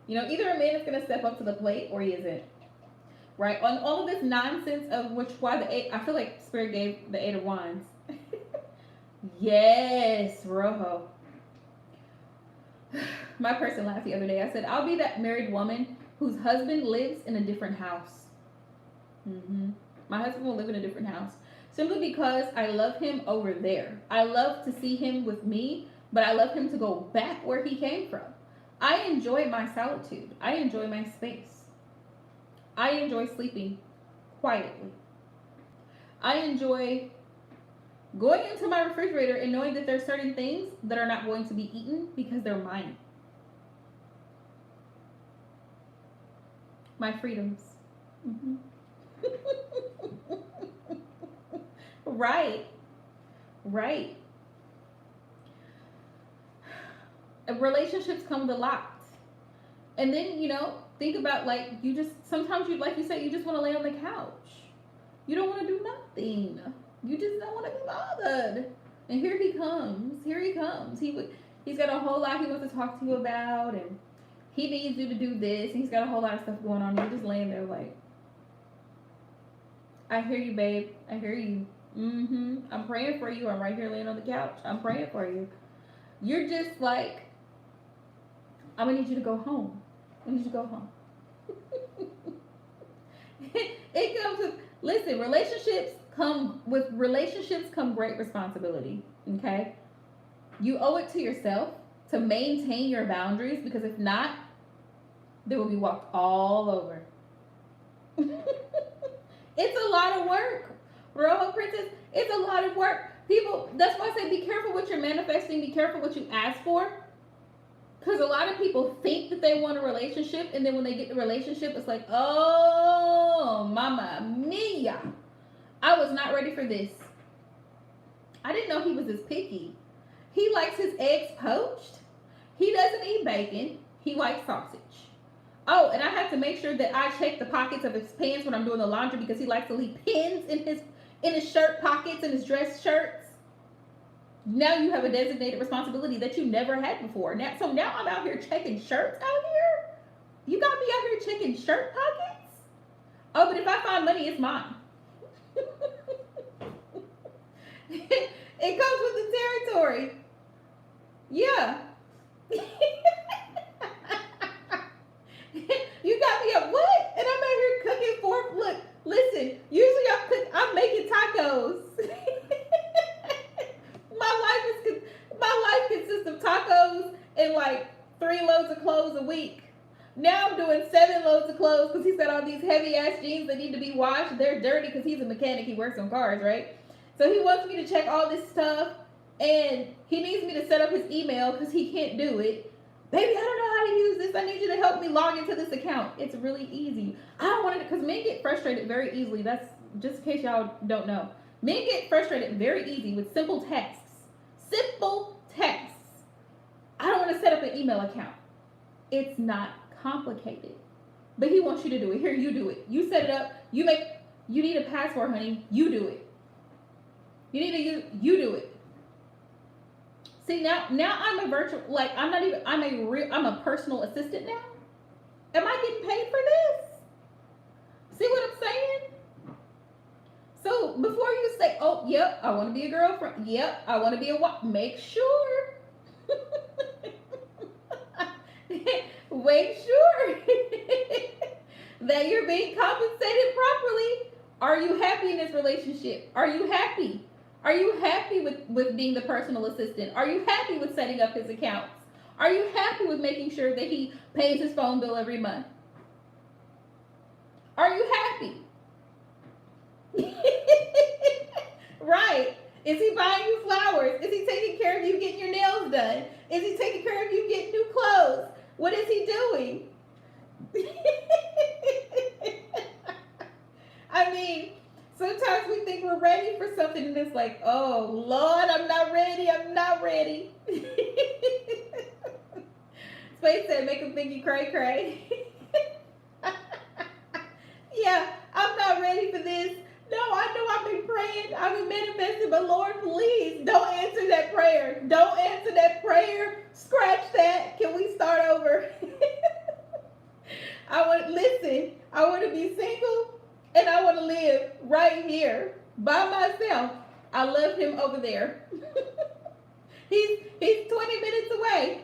Either a man is going to step up to the plate or he isn't. Right? On all of this nonsense of why the eight, I feel like Spirit gave the Eight of Wands. Yes, Rojo. My person laughed the other day. I said, I'll be that married woman whose husband lives in a different house. My husband will live in a different house. Simply because I love him over there. I love to see him with me, but I love him to go back where he came from. I enjoy my solitude. I enjoy my space. I enjoy sleeping quietly. I enjoy going into my refrigerator and knowing that there's certain things that are not going to be eaten because they're mine. My freedoms. Right. Relationships come with a lot. And then, think about sometimes like you said, you just want to lay on the couch. You don't want to do nothing. You just don't want to be bothered. And here he comes. He's got a whole lot he wants to talk to you about, and he needs you to do this. And he's got a whole lot of stuff going on. You're just laying there like, I hear you, babe. I hear you. I'm praying for you. I'm right here laying on the couch. I'm praying for you. You're just like, I'm going to need you to go home. I need you to go home. It comes with, listen, relationships come great responsibility, okay? You owe it to yourself to maintain your boundaries, because if not, they will be walked all over. It's a lot of work. Rojo Princess, it's a lot of work. People, that's why I say be careful what you're manifesting, be careful what you ask for. Because a lot of people think that they want a relationship, and then when they get the relationship, it's like, oh, mama mia. I was not ready for this. I didn't know he was this picky. He likes his eggs poached. He doesn't eat bacon. He likes sausage. Oh, and I have to make sure that I check the pockets of his pants when I'm doing the laundry, because he likes to leave pins in his shirt pockets and his dress shirts. Now you have a designated responsibility that you never had before. Now I'm out here checking shirts out here. You got me out here checking shirt pockets? Oh, but if I find money, it's mine. It comes with the territory. Yeah. You got me up what? And I'm out here cooking for, look, listen, usually I'm making tacos. My life consists of tacos and like 3 loads of clothes a week. Now I'm doing 7 loads of clothes because he's got all these heavy ass jeans that need to be washed. They're dirty because he's a mechanic. He works on cars, right? So he wants me to check all this stuff, and he needs me to set up his email because he can't do it. Baby, I don't know how to use this. I need you to help me log into this account. It's really easy. I don't want to, because men get frustrated very easily. That's just in case y'all don't know. Men get frustrated very easy with simple tasks. Simple tasks. I don't want to set up an email account. It's not complicated. But he wants you to do it. Here, you do it. You set it up. You need a password, honey. You do it. You do it. See, now I'm a virtual, like, I'm a personal assistant now. Am I getting paid for this? See what I'm saying? So before you say, oh, yep, I want to be a girlfriend. Yep, I want to be a wife. Make sure. Make sure that you're being compensated properly. Are you happy in this relationship? Are you happy? Are you happy with being the personal assistant? Are you happy with setting up his accounts? Are you happy with making sure that he pays his phone bill every month? Are you happy? Right. Is he buying you flowers? Is he taking care of you getting your nails done? Is he taking care of you getting new clothes? What is he doing? I mean, sometimes we think we're ready for something and it's like, oh, Lord, I'm not ready. I'm not ready. Space said, make him think you cray. Yeah, I'm not ready for this. No, I know I've been praying. I've been manifesting, but Lord, please don't answer that prayer. Don't answer that prayer. Scratch that. Can we start over? I want to be single and I want to live right here by myself. I love him over there. He's 20 minutes away.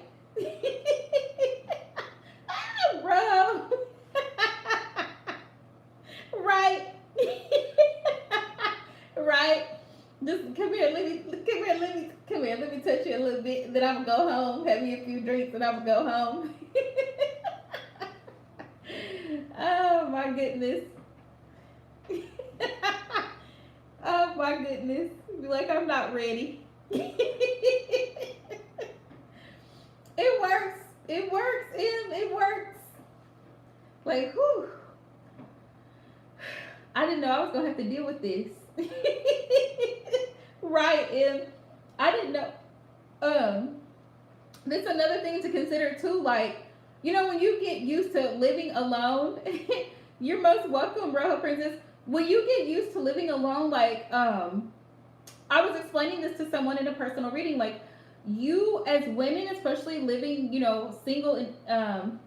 Bro. Right. Right. Just come here, let me touch you a little bit. Then I'm gonna go home, have me a few drinks, and I'm gonna go home. Oh my goodness. Oh my goodness. Be like, I'm not ready. It works. It works, it works. Like, whew. I didn't know I was gonna have to deal with this. Right, and I didn't know. That's another thing to consider too. Like, you know, when you get used to living alone, you're most welcome, bro, princess. When you get used to living alone, like, I was explaining this to someone in a personal reading, like, you as women, especially living, you know, single and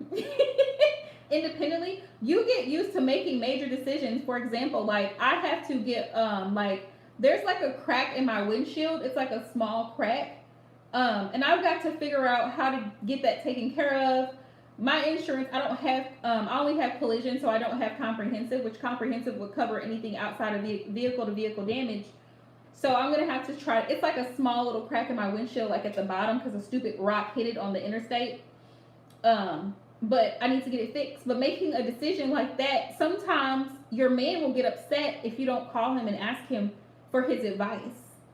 independently, you get used to making major decisions. For example, like, I have to get like, there's like a crack in my windshield. It's like a small crack, and I've got to figure out how to get that taken care of. My insurance, I don't have, I only have collision, so I don't have comprehensive, which comprehensive would cover anything outside of vehicle to vehicle damage. So I'm gonna have to try. It's like a small little crack in my windshield, like at the bottom, because a stupid rock hit it on the interstate. But I need to get it fixed. But making a decision like that, sometimes your man will get upset if you don't call him and ask him for his advice.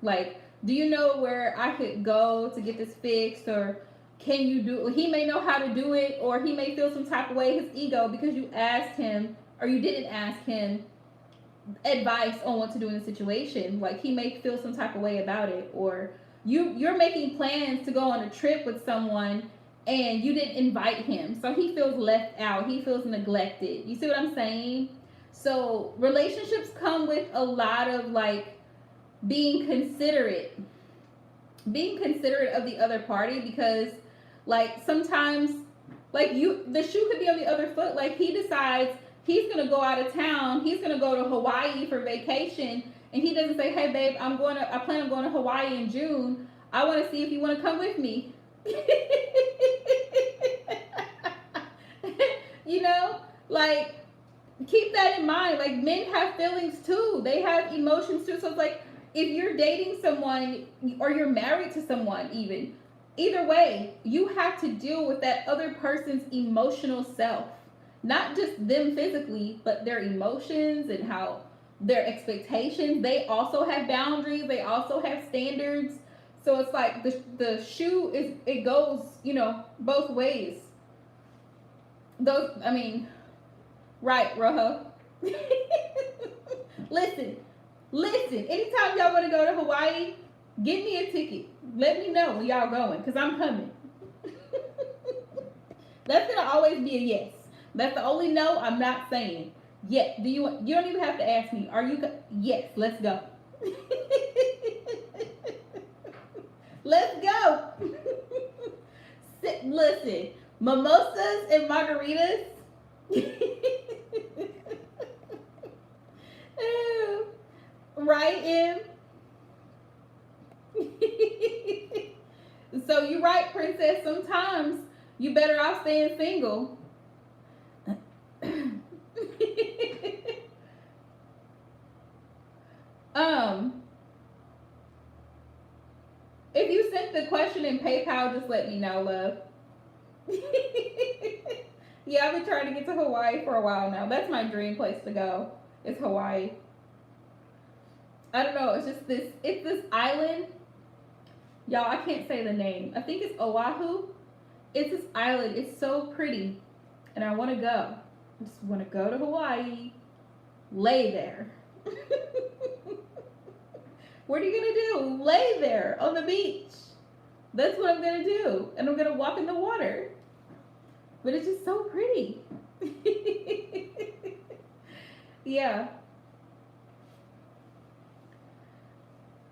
Like, do you know where I could go to get this fixed? Or can you do it? He may know how to do it, or he may feel some type of way, his ego, because you asked him or you didn't ask him advice on what to do in a situation. Like, he may feel some type of way about it, or you're making plans to go on a trip with someone and you didn't invite him, so he feels left out, he feels neglected. You see what I'm saying? So relationships come with a lot of, like, being considerate of the other party, because, like, sometimes, like, the shoe could be on the other foot. Like, he decides he's gonna go out of town, he's gonna go to Hawaii for vacation, and he doesn't say, hey babe, I plan on going to Hawaii in June. I want to see if you want to come with me. You know, like, keep that in mind. Like, men have feelings too, they have emotions too. So it's like, if you're dating someone or you're married to someone, even, either way, you have to deal with that other person's emotional self. Not just them physically, but their emotions and how their expectations. They also have boundaries, they also have standards. So it's like the shoe is, it goes, you know, both ways. Those, I mean, right, Rojo. listen, listen. Anytime y'all want to go to Hawaii, get me a ticket. Let me know when y'all going, cause I'm coming. That's gonna always be a yes. That's the only no I'm not saying. Yeah. Do you? You don't even have to ask me. Are you? Yes. Let's go. Let's go. Listen, mimosas and margaritas. Right, Em? So you're right, Princess. Sometimes you better off staying single. If you sent the question in PayPal, just let me know, love. Yeah, I've been trying to get to Hawaii for a while now. That's my dream place to go. It's Hawaii. I don't know. It's just this. It's this island. Y'all, I can't say the name. I think it's Oahu. It's this island. It's so pretty, and I want to go. I just want to go to Hawaii. Lay there. What are you gonna do? Lay there on the beach. That's what I'm gonna do, and I'm gonna walk in the water. But it's just so pretty. Yeah.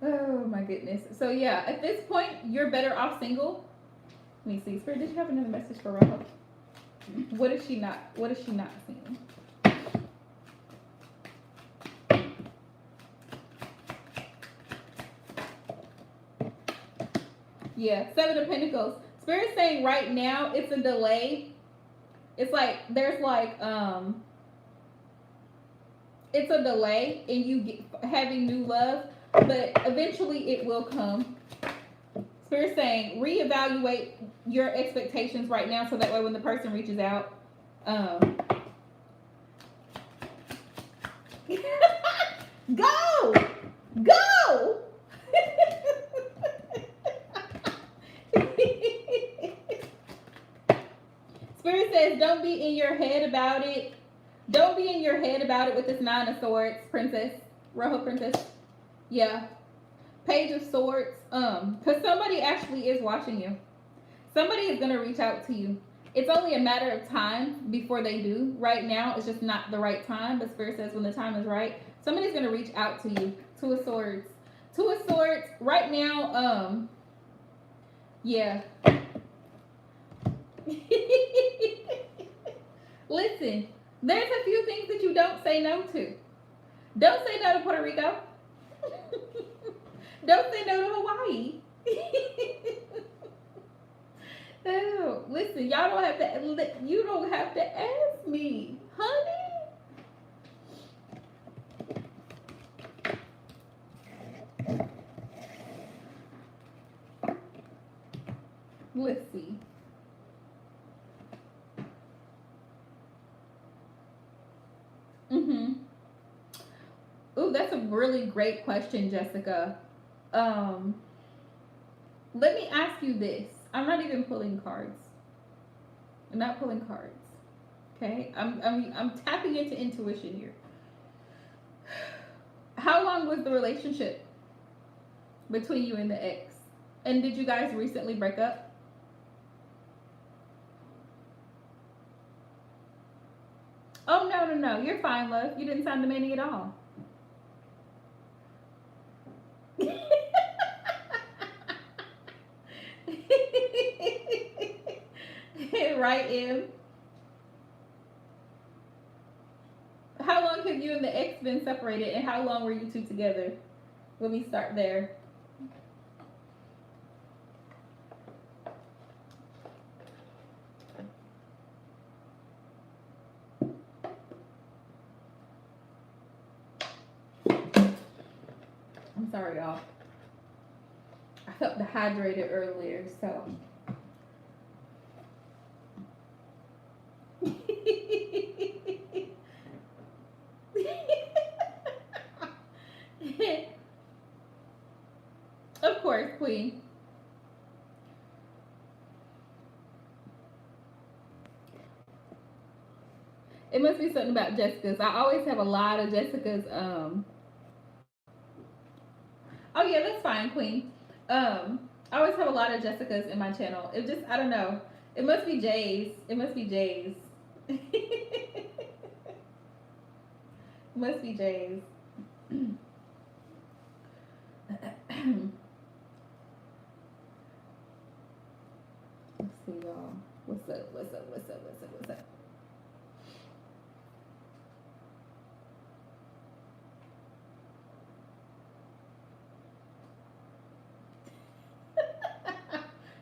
Oh my goodness. So yeah, at this point, you're better off single. Let me see. Spirit, did you have another message for Rojo? What is she not? What is she not seeing? Yeah, Seven of Pentacles. Spirit's saying right now it's a delay. It's like there's like it's a delay in you having new love, but eventually it will come. Spirit's saying reevaluate your expectations right now, so that way when the person reaches out, go, go. Spirit says, don't be in your head about it. Don't be in your head about it with this Nine of Swords, Princess. Rojo Princess. Yeah. Page of Swords. Because somebody actually is watching you. Somebody is going to reach out to you. It's only a matter of time before they do. Right now, it's just not the right time. But Spirit says when the time is right, somebody's going to reach out to you. Two of Swords. Two of Swords. Right now, yeah. Listen, there's a few things that you don't say no to. Don't say no to Puerto Rico. Don't say no to Hawaii. Oh, listen, y'all don't have to. You don't have to ask me, honey. Let's see. Ooh, that's a really great question, Jessica. Let me ask you this. I'm not even pulling cards. I'm not pulling cards. Okay? I'm tapping into intuition here. How long was the relationship between you and the ex? And did you guys recently break up? Oh, no. You're fine, love. You didn't sound demanding at all. Right, Em? How long have you and the ex been separated, and how long were you two together? Let me start there. I'm sorry, y'all. I felt dehydrated earlier, so. Of course, Queen. me something about Jessica's. I always have a lot of Jessica's. Oh yeah, that's fine, Queen. I always have a lot of Jessicas in my channel. It just, I don't know. It must be Jay's. It must be Jay's. It must be Jay's. Let's see, y'all. What's up? What's up? What's up? What's up? What's up?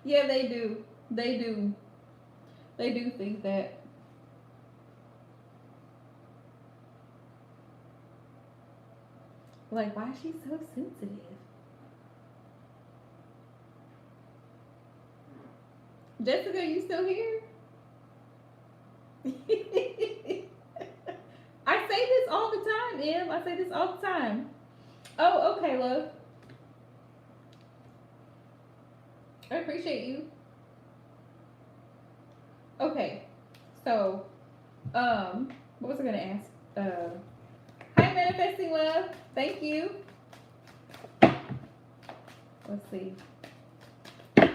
Yeah, they do. They do. They do think that. Like, why is she so sensitive? Jessica, you still here? I say this all the time, Em. I say this all the time. Oh, okay, love. I appreciate you. Okay, so, what was I gonna ask? Hi, manifesting love. Thank you. Let's see. Let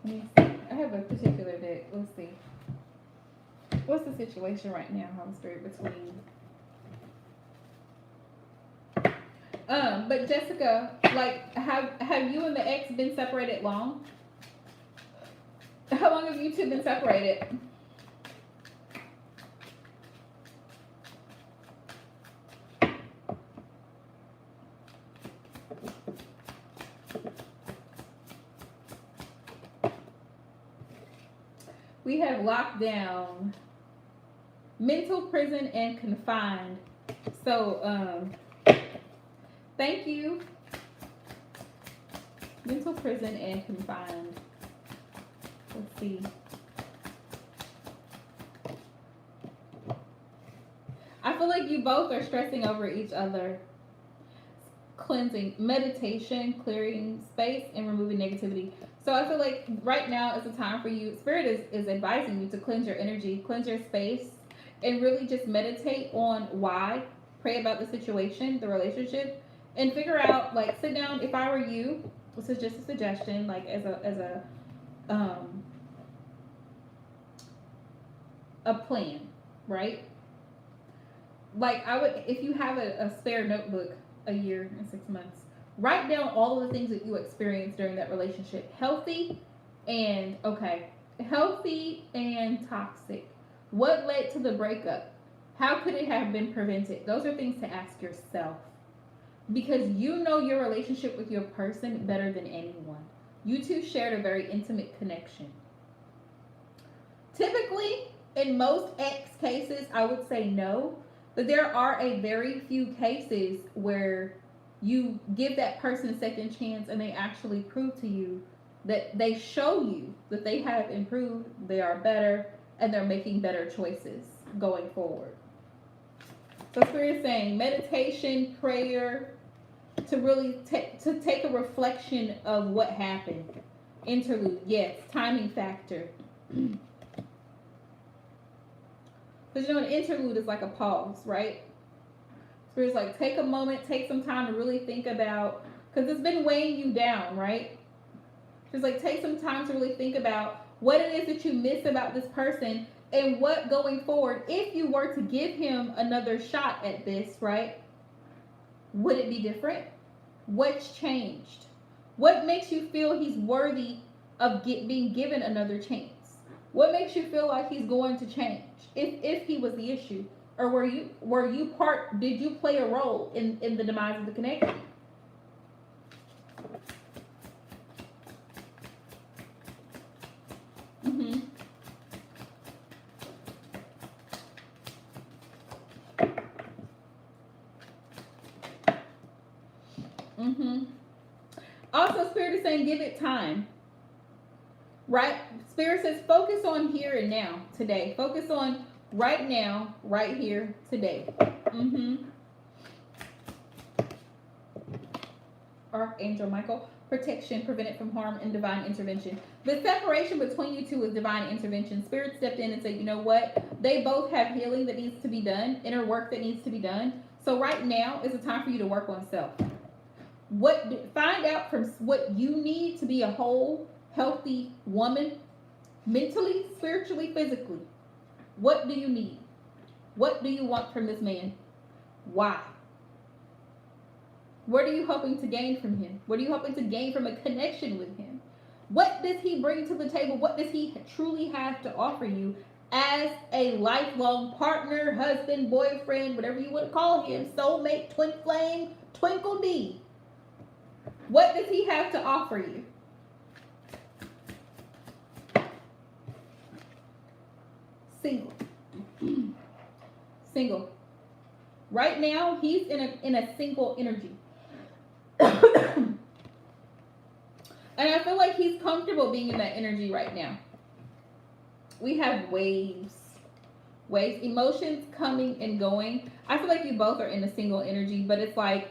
me see. I have a particular deck. Let's see. What's the situation right now, Home Spirit, between? But Jessica, like, have you and the ex been separated long? How long have you two been separated? We have locked down, mental prison, and confined. So, thank you. Mental prison and confined. Let's see. I feel like you both are stressing over each other. Cleansing, meditation, clearing space, and removing negativity. So I feel like right now is a time for you. Spirit is advising you to cleanse your energy, cleanse your space, and really just meditate on why. Pray about the situation, the relationship, and figure out, like, sit down. If I were you, this is just a suggestion, like as a plan, right? Like, I would, if you have a spare notebook, a year and 6 months, write down all of the things that you experienced during that relationship, healthy and toxic. What led to the breakup? How could it have been prevented? Those are things to ask yourself, because you know your relationship with your person better than anyone. You two shared a very intimate connection. Typically, in most ex cases, I would say no, but there are a very few cases where you give that person a second chance and they actually prove to you that they show you that they have improved, they are better, and they're making better choices going forward. So Spirit is saying meditation, prayer, to really take a reflection of what happened. Interlude, yes, timing factor. Because, you know, an interlude is like a pause, right? So it's like, take a moment, take some time to really think about, because it's been weighing you down, right? Just like, take some time to really think about what it is that you miss about this person, and what going forward, if you were to give him another shot at this, right? Would it be different? What's changed? What makes you feel he's worthy of being given another chance? What makes you feel like he's going to change if he was the issue? Or did you play a role in the demise of the connection? Mm-hmm. Mm-hmm. Also, Spirit is saying give it time. Right? Spirit says focus on here and now, today. Focus on right now, right here, today. Mm-hmm. Archangel Michael. protection, prevented from harm, and divine intervention. The separation between you two is divine intervention. Spirit stepped in and said, you know what? They both have healing that needs to be done, inner work that needs to be done. So right now is the time for you to work on self. Find out from what you need to be a whole, healthy woman, mentally, spiritually, physically. What do you need? What do you want from this man? Why? What are you hoping to gain from him? What are you hoping to gain from a connection with him? What does he bring to the table? What does he truly have to offer you as a lifelong partner, husband, boyfriend, whatever you want to call him, soulmate, twin flame, twinkle D? What does he have to offer you? Single. Single. Right now, he's in a single energy. And I feel like he's comfortable being in that energy right now. We have waves, emotions coming and going. I feel like you both are in a single energy, but it's like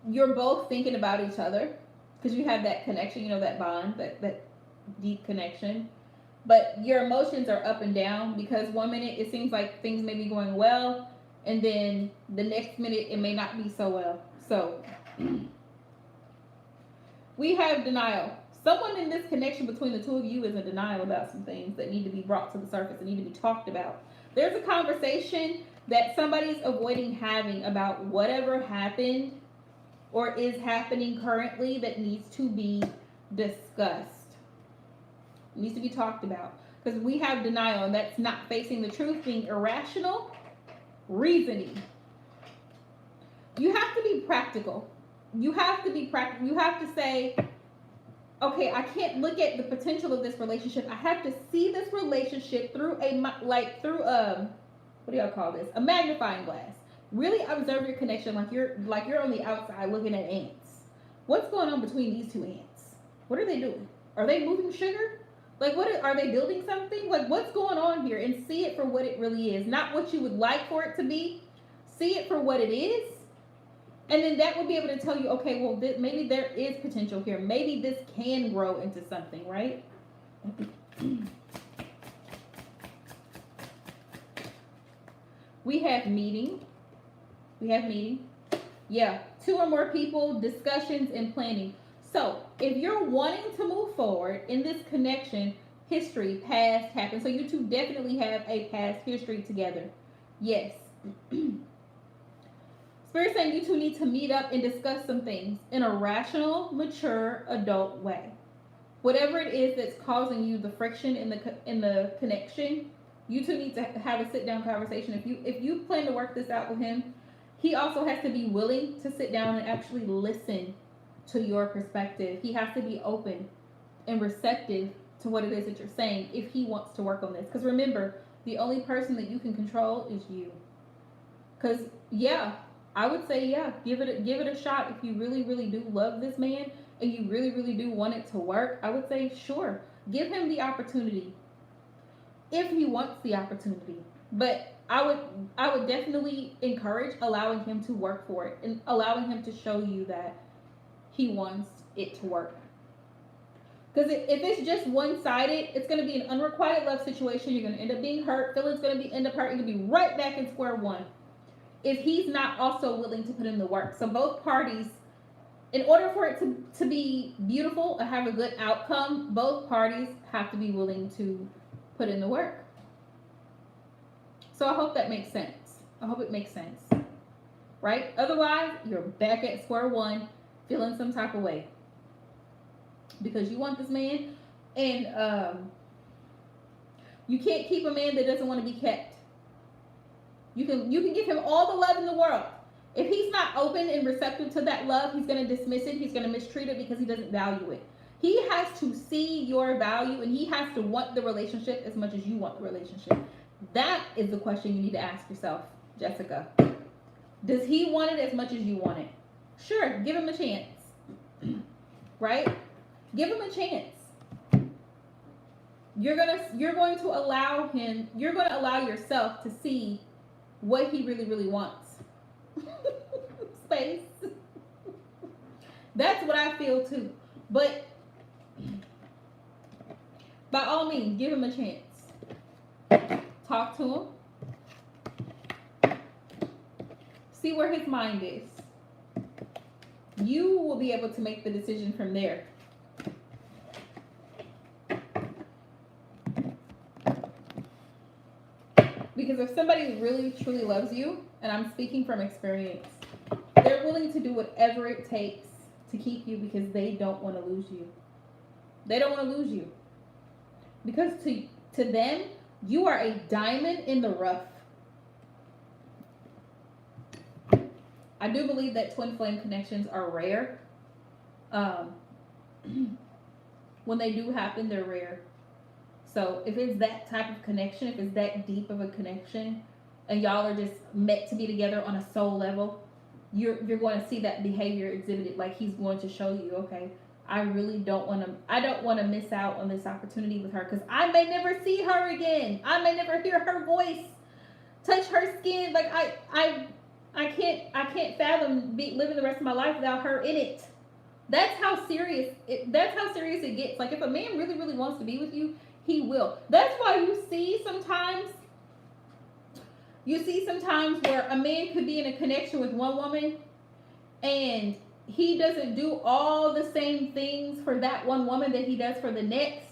you're both thinking about each other because you have that connection, you know, that bond, that deep connection. But your emotions are up and down because one minute it seems like things may be going well, and then the next minute it may not be so well. So we have denial. Someone in this connection between the two of you is in denial about some things that need to be brought to the surface and need to be talked about. There's a conversation that somebody's avoiding having about whatever happened or is happening currently that needs to be discussed. It needs to be talked about. Because we have denial, and that's not facing the truth, being irrational, reasoning. You have to be practical. You have to be practical. You have to say, okay, I can't look at the potential of this relationship. I have to see this relationship through what do y'all call this? A magnifying glass. Really observe your connection like you're on the outside looking at ants. What's going on between these two ants? What are they doing? Are they moving sugar? Like, are they building something? Like, what's going on here? And see it for what it really is. Not what you would like for it to be. See it for what it is. And then that would be able to tell you, okay, well, maybe there is potential here. Maybe this can grow into something, right? We have meeting. Yeah, 2 or more people, discussions, and planning. So if you're wanting to move forward in this connection, history, past happened. So you two definitely have a past history together. Yes. Spirit saying you two need to meet up and discuss some things in a rational, mature, adult way. Whatever it is that's causing you the friction in the connection, you two need to have a sit-down conversation. If you plan to work this out with him, he also has to be willing to sit down and actually listen to your perspective. He has to be open and receptive to what it is that you're saying if he wants to work on this. Because remember, the only person that you can control is you. Because yeah, I would say yeah, give it a shot. If you really, really do love this man and you really, really do want it to work, I would say sure, give him the opportunity if he wants the opportunity. But I would definitely encourage allowing him to work for it and allowing him to show you that he wants it to work. Because if it's just one-sided, it's going to be an unrequited love situation. You're going to end up being hurt. Feelings going to end up hurting. You're going to be right back in square one if he's not also willing to put in the work. So both parties, in order for it to be beautiful and have a good outcome, both parties have to be willing to put in the work. So I hope that makes sense. I hope it makes sense. Right? Otherwise, you're back at square one, feeling some type of way. Because you want this man, and you can't keep a man that doesn't want to be kept. You can give him all the love in the world. If he's not open and receptive to that love, he's going to dismiss it. He's going to mistreat it because he doesn't value it. He has to see your value, and he has to want the relationship as much as you want the relationship. That is the question you need to ask yourself, Jessica. Does he want it as much as you want it? Sure, give him a chance. Right? Give him a chance. You're going to allow yourself to see what he really, really wants. Space. That's what I feel too. But by all means, give him a chance. Talk to him. See where his mind is. You will be able to make the decision from there. Because if somebody really truly loves you, and I'm speaking from experience, they're willing to do whatever it takes to keep you because they don't want to lose you. They don't want to lose you. Because to them, you are a diamond in the rough. I do believe that twin flame connections are rare. When they do happen, they're rare. So if it's that type of connection, if it's that deep of a connection, and y'all are just meant to be together on a soul level, you're going to see that behavior exhibited. Like he's going to show you, okay, I don't want to miss out on this opportunity with her because I may never see her again. I may never hear her voice, touch her skin. Like I can't fathom living the rest of my life without her in it. That's how serious it gets. Like if a man really, really wants to be with you, he will. That's why you see sometimes where a man could be in a connection with one woman and he doesn't do all the same things for that one woman that he does for the next.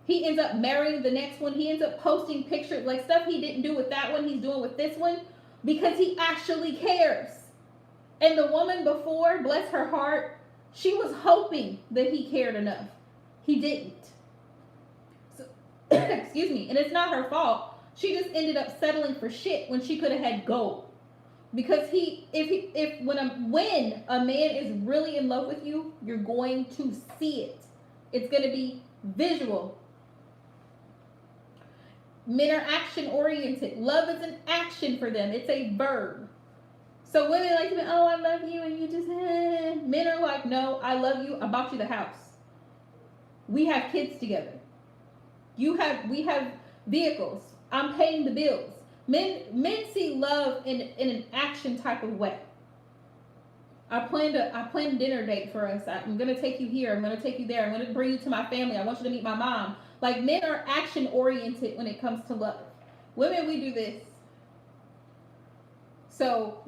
He ends up marrying the next one. He ends up posting pictures, like stuff he didn't do with that one, he's doing with this one because he actually cares. And the woman before, bless her heart, she was hoping that he cared enough. He didn't. So, excuse me. And it's not her fault. She just ended up settling for shit when she could have had gold. Because when a man is really in love with you, you're going to see it. It's going to be visual. Men are action oriented. Love is an action for them. It's a verb. So women like to be, oh, I love you, and you just, Men are like, no, I love you. I bought you the house. We have kids together. We have vehicles. I'm paying the bills. Men see love in an action type of way. I planned a dinner date for us. I'm gonna take you here. I'm gonna take you there. I'm gonna bring you to my family. I want you to meet my mom. Like men are action oriented when it comes to love. Women, we do this. So,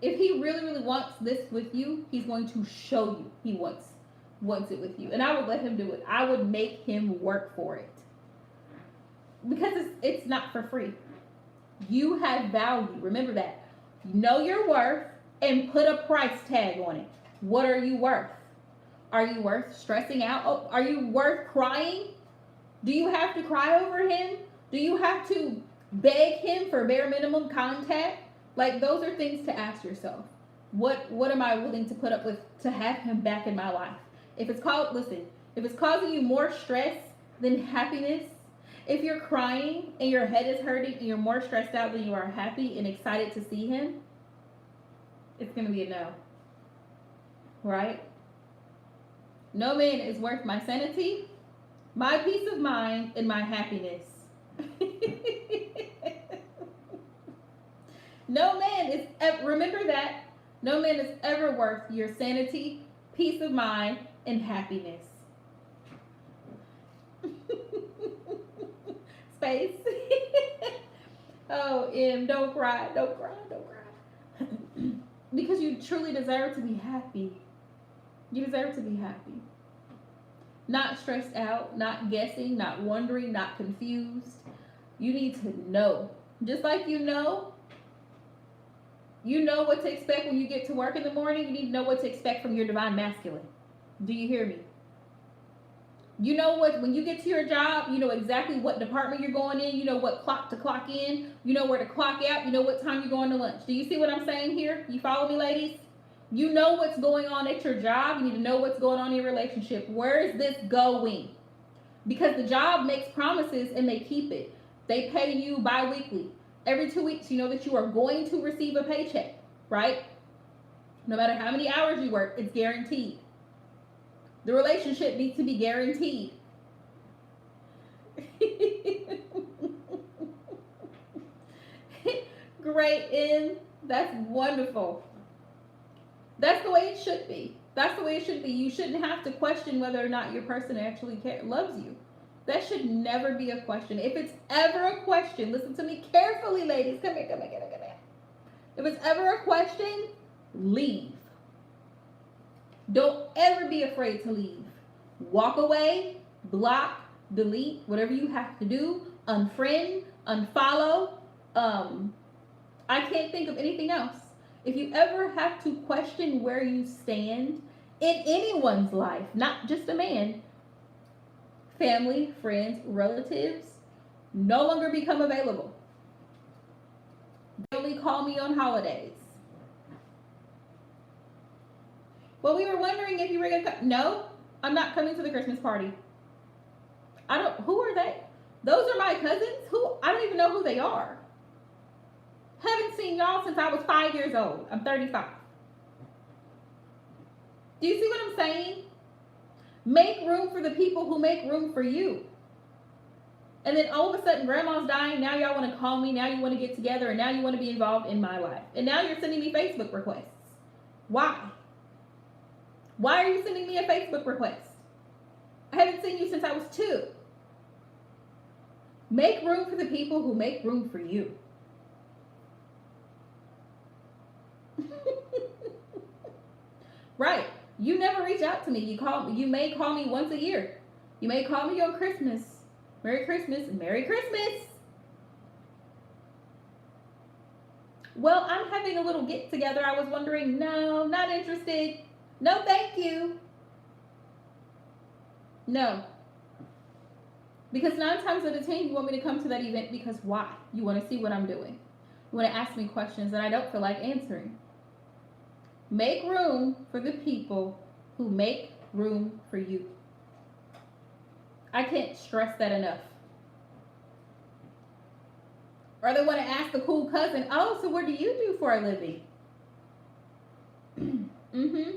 if he really, really wants this with you, he's going to show you he wants it with you. And I would let him do it. I would make him work for it. Because it's not for free. You have value. Remember that. Know your worth and put a price tag on it. What are you worth? Are you worth stressing out? Oh, are you worth crying? Do you have to cry over him? Do you have to beg him for bare minimum contact? Like, those are things to ask yourself. What am I willing to put up with to have him back in my life? If it's causing you more stress than happiness, if you're crying and your head is hurting and you're more stressed out than you are happy and excited to see him, it's going to be a no. Right? No man is worth my sanity, my peace of mind, and my happiness. No man is, remember that, no man is ever worth your sanity, peace of mind, and happiness. Space. Oh, don't cry. Because you truly deserve to be happy. You deserve to be happy. Not stressed out, not guessing, not wondering, not confused. You need to know. Just like you know what to expect when you get to work in the morning, you need to know what to expect from your divine masculine. Do you hear me? You know what, when you get to your job, you know exactly what department you're going in. You know what clock to clock in. You know where to clock out. You know what time you're going to lunch. Do you see what I'm saying here? You follow me, ladies? You know what's going on at your job. You need to know what's going on in your relationship. Where is this going? Because the job makes promises and they keep it. They pay you bi-weekly. Every 2 weeks, you know that you are going to receive a paycheck, right? No matter how many hours you work, it's guaranteed. The relationship needs to be guaranteed. Great, and that's wonderful. That's the way it should be. That's the way it should be. You shouldn't have to question whether or not your person actually loves you. That should never be a question. If it's ever a question, listen to me carefully, ladies. Come here, come here, come here, come here. If it's ever a question, leave. Don't ever be afraid to leave. Walk away, block, delete, whatever you have to do, unfriend, unfollow. I can't think of anything else. If you ever have to question where you stand in anyone's life, not just a man, family, friends, relatives, no longer become available. They only call me on holidays. Well, we were wondering if you were going to come. No, I'm not coming to the Christmas party. Who are they? Those are my cousins. I don't even know who they are. Haven't seen y'all since I was 5 years old. I'm 35. Do you see what I'm saying? Make room for the people who make room for you. And then all of a sudden, grandma's dying. Now y'all want to call me. Now you want to get together. And now you want to be involved in my life. And now you're sending me Facebook requests. Why? Why are you sending me a Facebook request? I haven't seen you since I was 2. Make room for the people who make room for you. Right. You never reach out to me. You may call me once a year. You may call me on Christmas. Merry Christmas. Merry Christmas. Well, I'm having a little get together. I was wondering, no, not interested. No, thank you. No. Because 9 times out of 10, you want me to come to that event because why? You want to see what I'm doing. You want to ask me questions that I don't feel like answering. Make room for the people who make room for you. I can't stress that enough. Or they want to ask the cool cousin, oh, so what do you do for a living? Mm-hmm.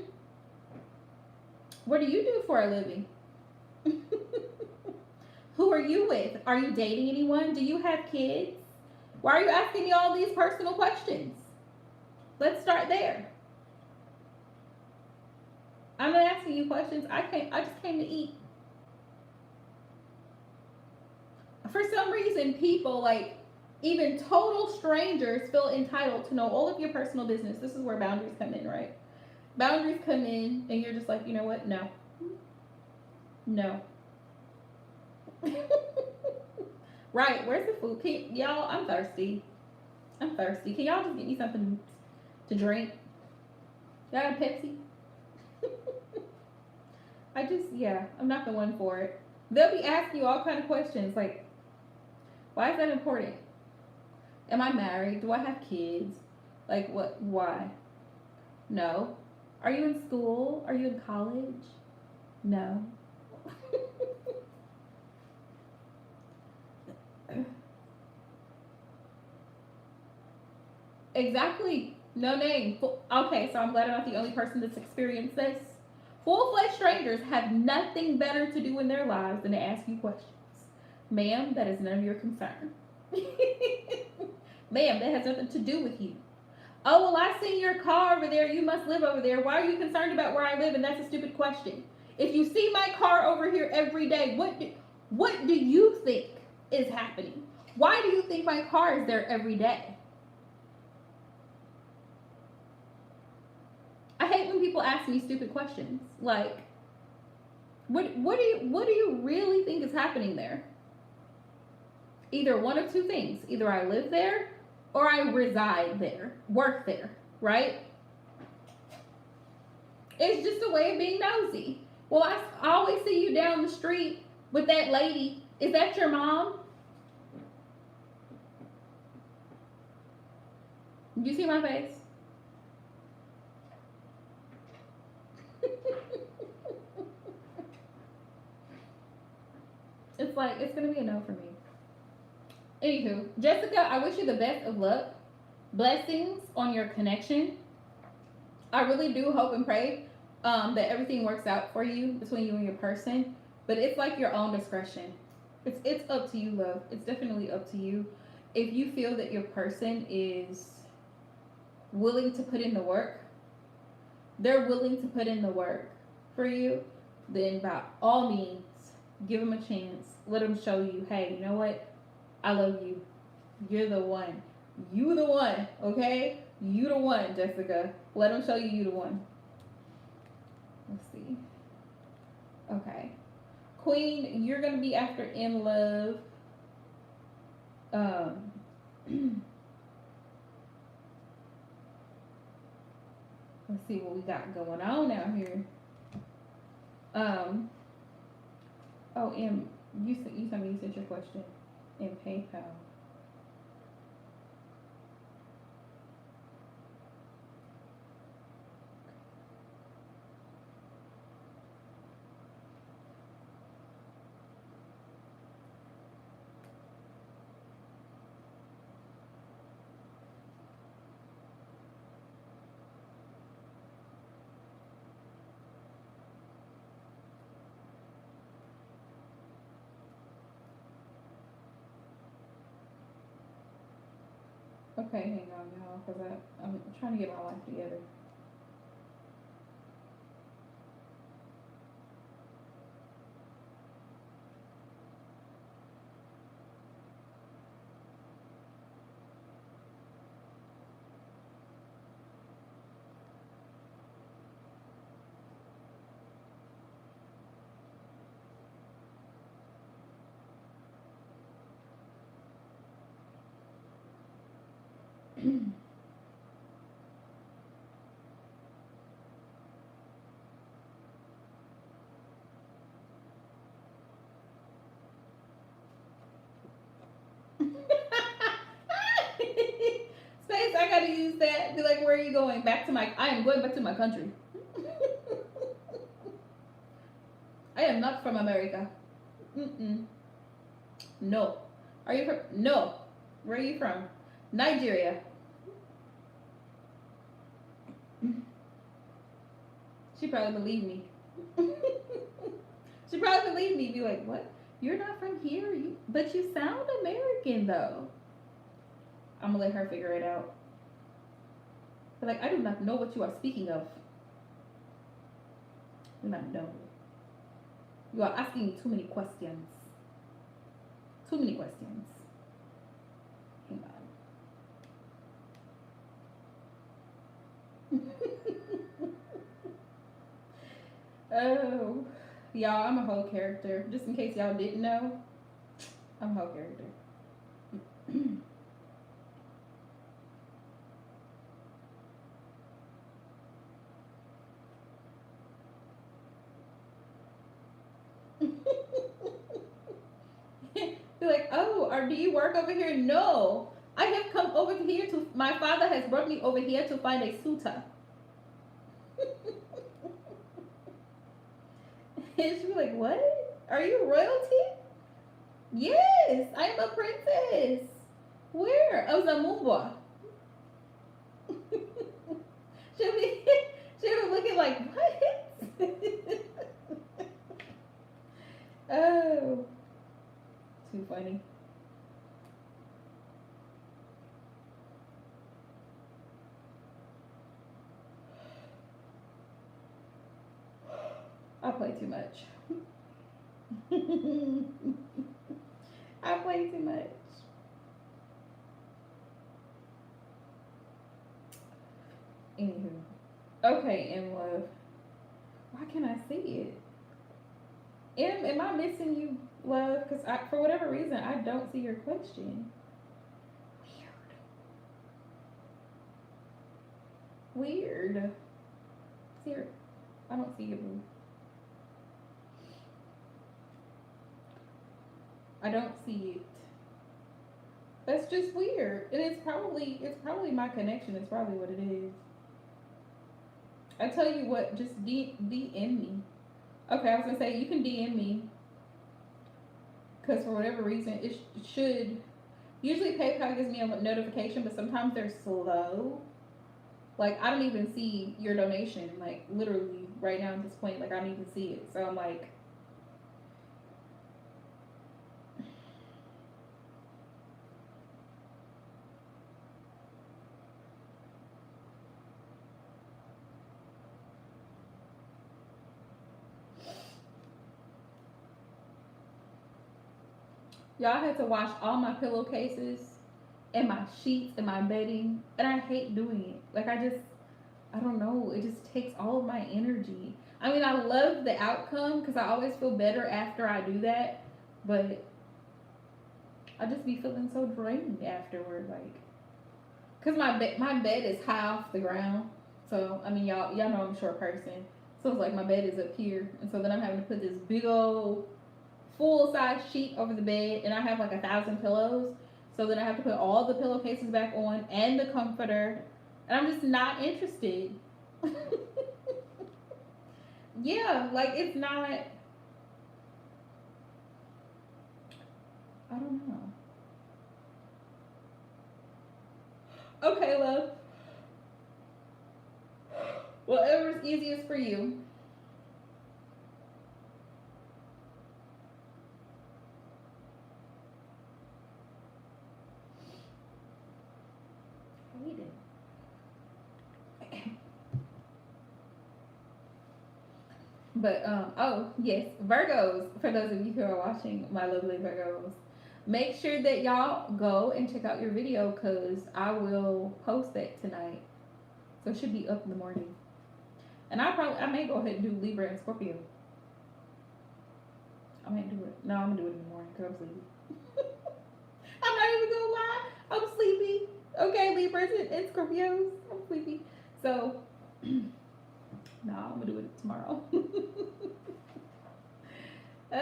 What do you do for a living? Who are you with? Are you dating anyone? Do you have kids? Why are you asking me all these personal questions? Let's start there. I'm not asking you questions. I just came to eat. For some reason, people, like even total strangers, feel entitled to know all of your personal business. This is where boundaries come in, right? Boundaries come in, and you're just like, you know what? No. No. Right, where's the food? Y'all, I'm thirsty. I'm thirsty. Can y'all just get me something to drink? Y'all got a Pepsi? I'm not the one for it. They'll be asking you all kind of questions like, why is that important? Am I married? Do I have kids? Like what? Why? No. Are you in school? Are you in college? No. Exactly. No name. Okay, so I'm glad I'm not the only person that's experienced this. Full-fledged strangers have nothing better to do in their lives than to ask you questions. Ma'am, that is none of your concern. Ma'am, that has nothing to do with you. Oh, well, I seen your car over there. You must live over there. Why are you concerned about where I live? And that's a stupid question. If you see my car over here every day, what do you think is happening? Why do you think my car is there every day? I hate when people ask me stupid questions. Like, what do you really think is happening there? Either one of two things. Either I live there or I reside there, work there, right? It's just a way of being nosy. Well, I always see you down the street with that lady. Is that your mom? Do you see my face? It's like, it's going to be a no for me. Anywho, Jessica, I wish you the best of luck. Blessings on your connection. I really do hope and pray that everything works out for you between you and your person. But it's like your own discretion. It's up to you, love. It's definitely up to you. If you feel that your person is willing to put in the work, they're willing to put in the work for you, then by all means, give them a chance. Let them show you, hey, you know what? I love you. You're the one. You the one, okay? You the one, Jessica. Let them show you you the one. Let's see. Okay. Queen, you're going to be after In Love. Let's see what we got going on out here. Oh, M, you told me you sent your question in PayPal. Okay, hang on, y'all, because I'm trying to get my life together. Space, I gotta use that. Be like, where are you going? I am going back to my country. I am not from America. Mm-mm. No. Are you from? No. Where are you from? Nigeria. She probably believed me. She probably believed me. Be like, what? You're not from here, but you sound American though. I'm gonna let her figure it out. But like, I do not know what you are speaking of. Do not know. You are asking me too many questions. Too many questions. Hang on. Oh, y'all, I'm a whole character. Just in case y'all didn't know, I'm a whole character. Be like, oh, or do you work over here? No, I have come over here to. My father has brought me over here to find a suitor. And she'd be like, what? Are you royalty? Yes, I am a princess. Where? I was a Mumba. she'll be she'll be looking like, what? Oh, too funny. I play too much. I play too much. Anywho. Okay, M Love. Why can't I see it? Am I missing you, Love? Because for whatever reason, I don't see your question. Weird. See her? I don't see it. I don't see it. That's just weird. And it's probably my connection. It's probably what it is. I tell you what, just DM me. Okay, I was gonna say you can DM me. Cause for whatever reason, it should. Usually PayPal gives me a notification, but sometimes they're slow. Like I don't even see your donation. Like literally right now at this point, like I don't even see it. So I'm like, Y'all had to wash all my pillowcases and my sheets and my bedding, and I hate doing it. Like I don't know. It just takes all of my energy. I mean, I love the outcome because I always feel better after I do that, but I just be feeling so drained afterward. Like, cause my bed is high off the ground, so I mean y'all know I'm a short person, so it's like my bed is up here, and so then I'm having to put this big old full size sheet over the bed, and I have like 1,000 pillows, so then I have to put all the pillowcases back on and the comforter, and I'm just not interested. Yeah, like it's not. I don't know. Okay, love. Whatever's easiest for you. I hate it. But oh yes, Virgos. For those of you who are watching, my lovely Virgos, make sure that y'all go and check out your video because I will post that tonight. So it should be up in the morning. And I may go ahead and do Libra and Scorpio. I might do it. No, I'm gonna do it in the morning because I'm sleepy. I'm not even gonna lie. I'm sleepy. Okay, Libras and Scorpios. I'm sleepy. So no, I'm gonna do it tomorrow. uh,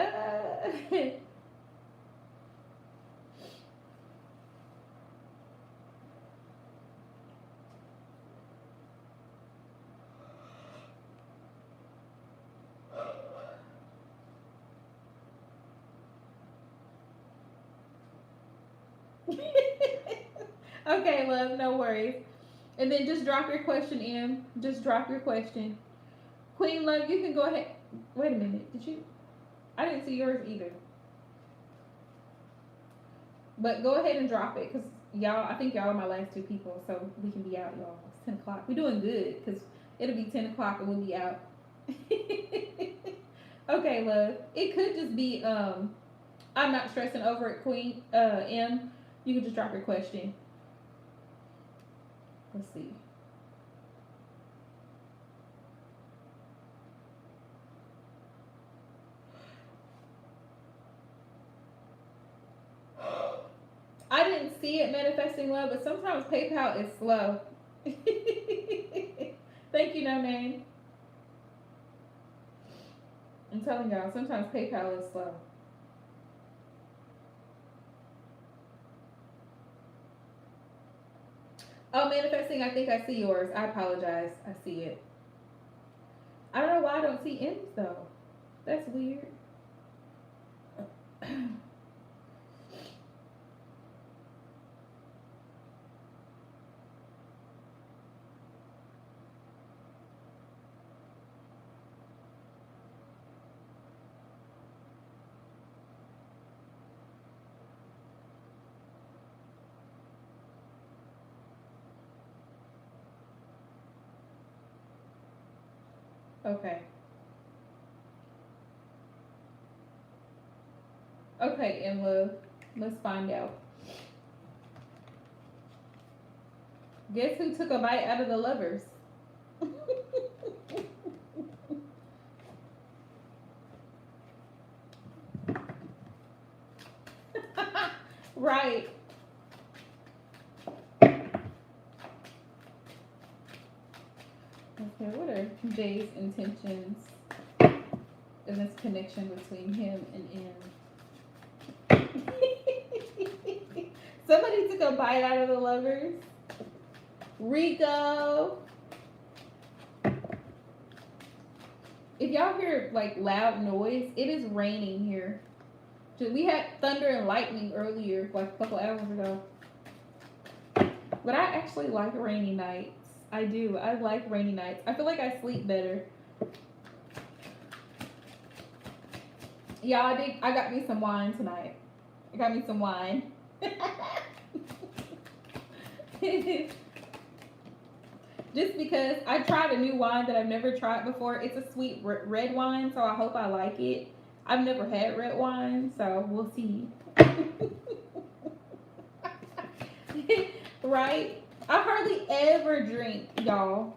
okay, love, no worries. And then just drop your question in. Just drop your question. Queen Love, you can go ahead. Wait a minute. Did you? I didn't see yours either. But go ahead and drop it because y'all, I think y'all are my last two people. So we can be out, y'all. It's 10 o'clock. We're doing good because it'll be 10 o'clock and we'll be out. Okay, love. It could just be, I'm not stressing over it, Queen M. You can just drop your question. Let's see. I didn't see it manifesting love, but sometimes PayPal is slow. Thank you, no name. I'm telling y'all, sometimes PayPal is slow. Oh, manifesting, I think I see yours. I apologize. I see it. I don't know why I don't see M's though. That's weird. Okay. Okay, M love. Let's find out. Guess who took a bite out of the lovers? Right. Okay, what are Jay's intentions in this connection between him and M? Somebody took a bite out of the lovers. Rico. If y'all hear like loud noise, it is raining here. We had thunder and lightning earlier, like a couple hours ago. But I actually like rainy nights. I do. I like rainy nights. I feel like I sleep better. Yeah, I got me some wine tonight. I got me some wine. Just because I tried a new wine that I've never tried before. It's a sweet red wine, so I hope I like it. I've never had red wine, so we'll see. Right? I hardly ever drink, y'all.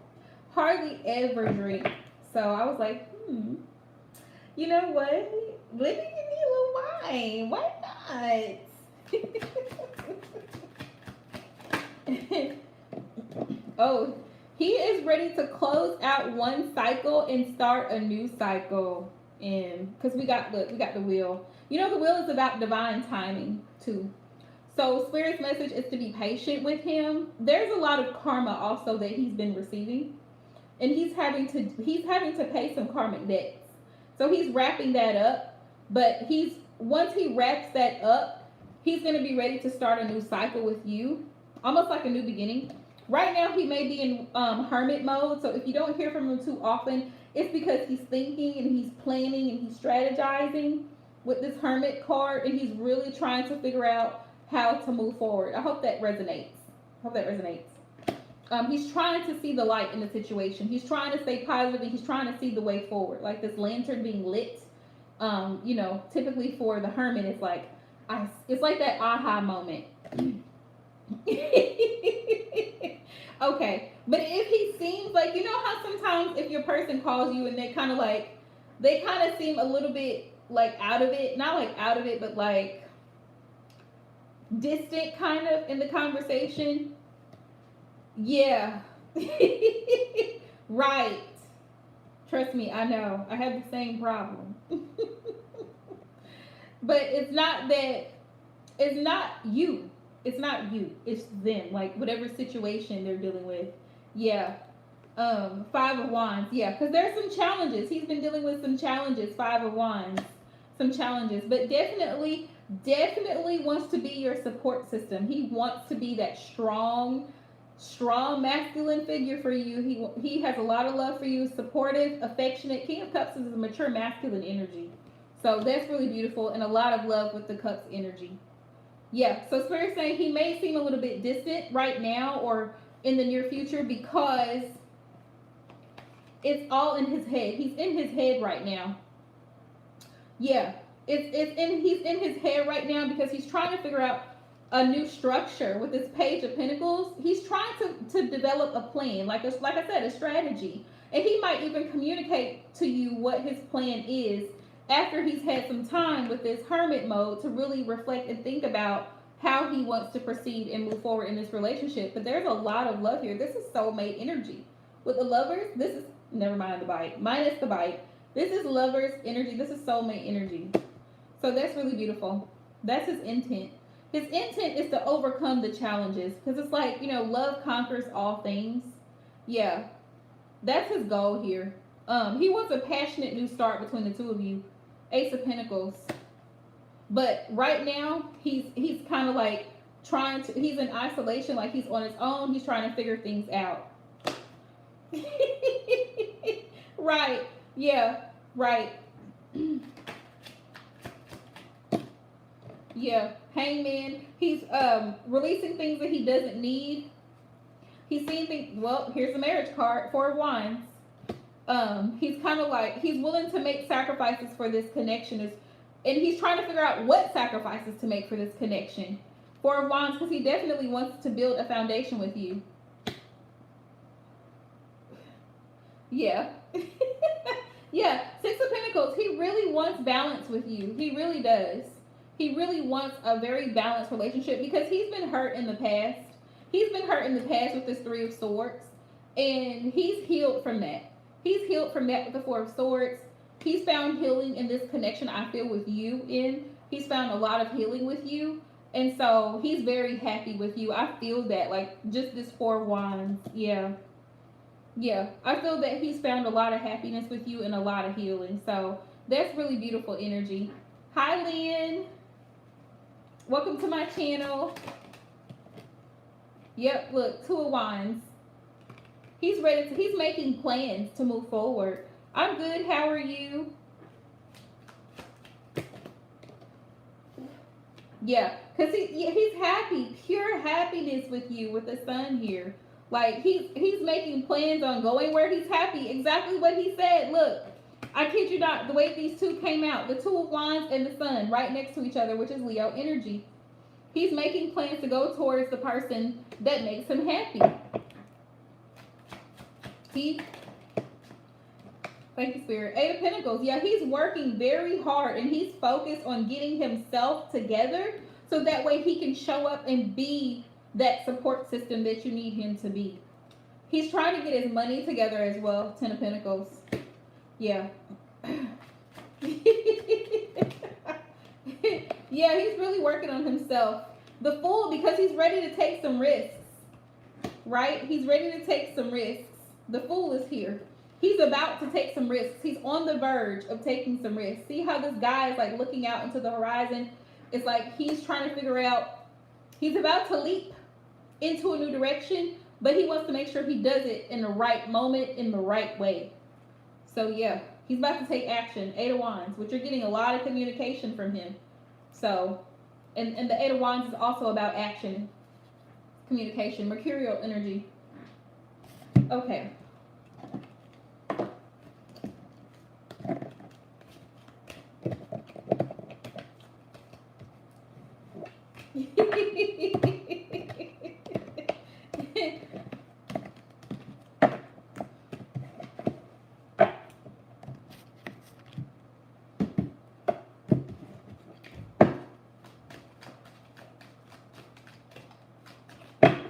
Hardly ever drink. So I was like, you know what? Let me give me a little wine. Why not? Oh, he is ready to close out one cycle and start a new cycle. And because we got the wheel. You know, the wheel is about divine timing too. So Spirit's message is to be patient with him. There's a lot of karma also that he's been receiving, and he's having to pay some karmic debts. So he's wrapping that up, but he's once he wraps that up, he's going to be ready to start a new cycle with you, almost like a new beginning. Right now, he may be in hermit mode. So if you don't hear from him too often, it's because he's thinking and he's planning and he's strategizing with this hermit card, and he's really trying to figure out how to move forward. I hope that resonates. He's trying to see the light in the situation. He's trying to stay positive, and he's trying to see the way forward. Like this lantern being lit. Typically for the hermit, it's like that aha moment. Okay, but if he seems like, you know how sometimes if your person calls you and they kind of seem a little bit like out of it, not like out of it, but like distant kind of in the conversation. Yeah. Right. Trust me, I know. I have the same problem. But it's not you. It's not you. It's them. Like whatever situation they're dealing with. Yeah. 5 of Wands. Yeah, because there's some challenges. He's been dealing with some challenges. 5 of Wands. Some challenges. But definitely wants to be your support system. He wants to be that strong masculine figure for you. He has a lot of love for you, supportive, affectionate. King of Cups is a mature masculine energy. So that's really beautiful, and a lot of love with the Cups energy. Yeah, so Spirit's saying he may seem a little bit distant right now or in the near future because it's all in his head. He's in his head right now. Yeah, he's in his head right now because he's trying to figure out a new structure with this Page of Pentacles. He's trying to develop a plan, like I said, a strategy. And he might even communicate to you what his plan is after he's had some time with this hermit mode to really reflect and think about how he wants to proceed and move forward in this relationship. But there's a lot of love here. This is soulmate energy. With the lovers, this is, never mind the bite, minus the bite. This is lovers energy. This is soulmate energy. So that's really beautiful. That's his intent. His intent is to overcome the challenges because it's like, love conquers all things. Yeah, that's his goal here. He wants a passionate new start between the two of you. Ace of Pentacles. But right now, he's kind of like he's in isolation, like he's on his own. He's trying to figure things out. Right. Yeah. Right. Yeah. Hangman. He's releasing things that he doesn't need. He's seeing things. Well, here's the marriage card. 4 of Wands. He's kind of like he's willing to make sacrifices for this connection, and he's trying to figure out what sacrifices to make for this connection. 4 of Wands, because he definitely wants to build a foundation with you. Yeah. Yeah, 6 of Pentacles. He really wants balance with you. He really does. He really wants a very balanced relationship because he's been hurt in the past. He's been hurt in the past with this 3 of Swords, and he's healed from that. He's healed from that with the 4 of Swords. He's found healing in this connection I feel with you in. He's found a lot of healing with you. And so he's very happy with you. I feel that, like, just this 4 of Wands. Yeah. Yeah. I feel that he's found a lot of happiness with you and a lot of healing. So that's really beautiful energy. Hi, Lynn. Welcome to my channel. Yep, look, 2 of Wands. He's making plans to move forward. I'm good. How are you? Yeah, because he's happy. Pure happiness with you with the Sun here. Like, he's making plans on going where he's happy. Exactly what he said. Look, I kid you not, the way these two came out. The 2 of Wands and the Sun right next to each other, which is Leo energy. He's making plans to go towards the person that makes him happy. Thank you, Spirit. Eight of Pentacles. Yeah, he's working very hard and he's focused on getting himself together so that way he can show up and be that support system that you need him to be. He's trying to get his money together as well. Ten of Pentacles. Yeah. Yeah, he's really working on himself. The Fool, because he's ready to take some risks. Right? He's ready to take some risks. The Fool is here. He's about to take some risks. He's on the verge of taking some risks. See how this guy is like looking out into the horizon? It's like he's trying to figure out, he's about to leap into a new direction, but he wants to make sure he does it in the right moment, in the right way. So yeah, he's about to take action. Eight of Wands, which you're getting a lot of communication from him. So, and the Eight of Wands is also about action, communication, mercurial energy. Okay.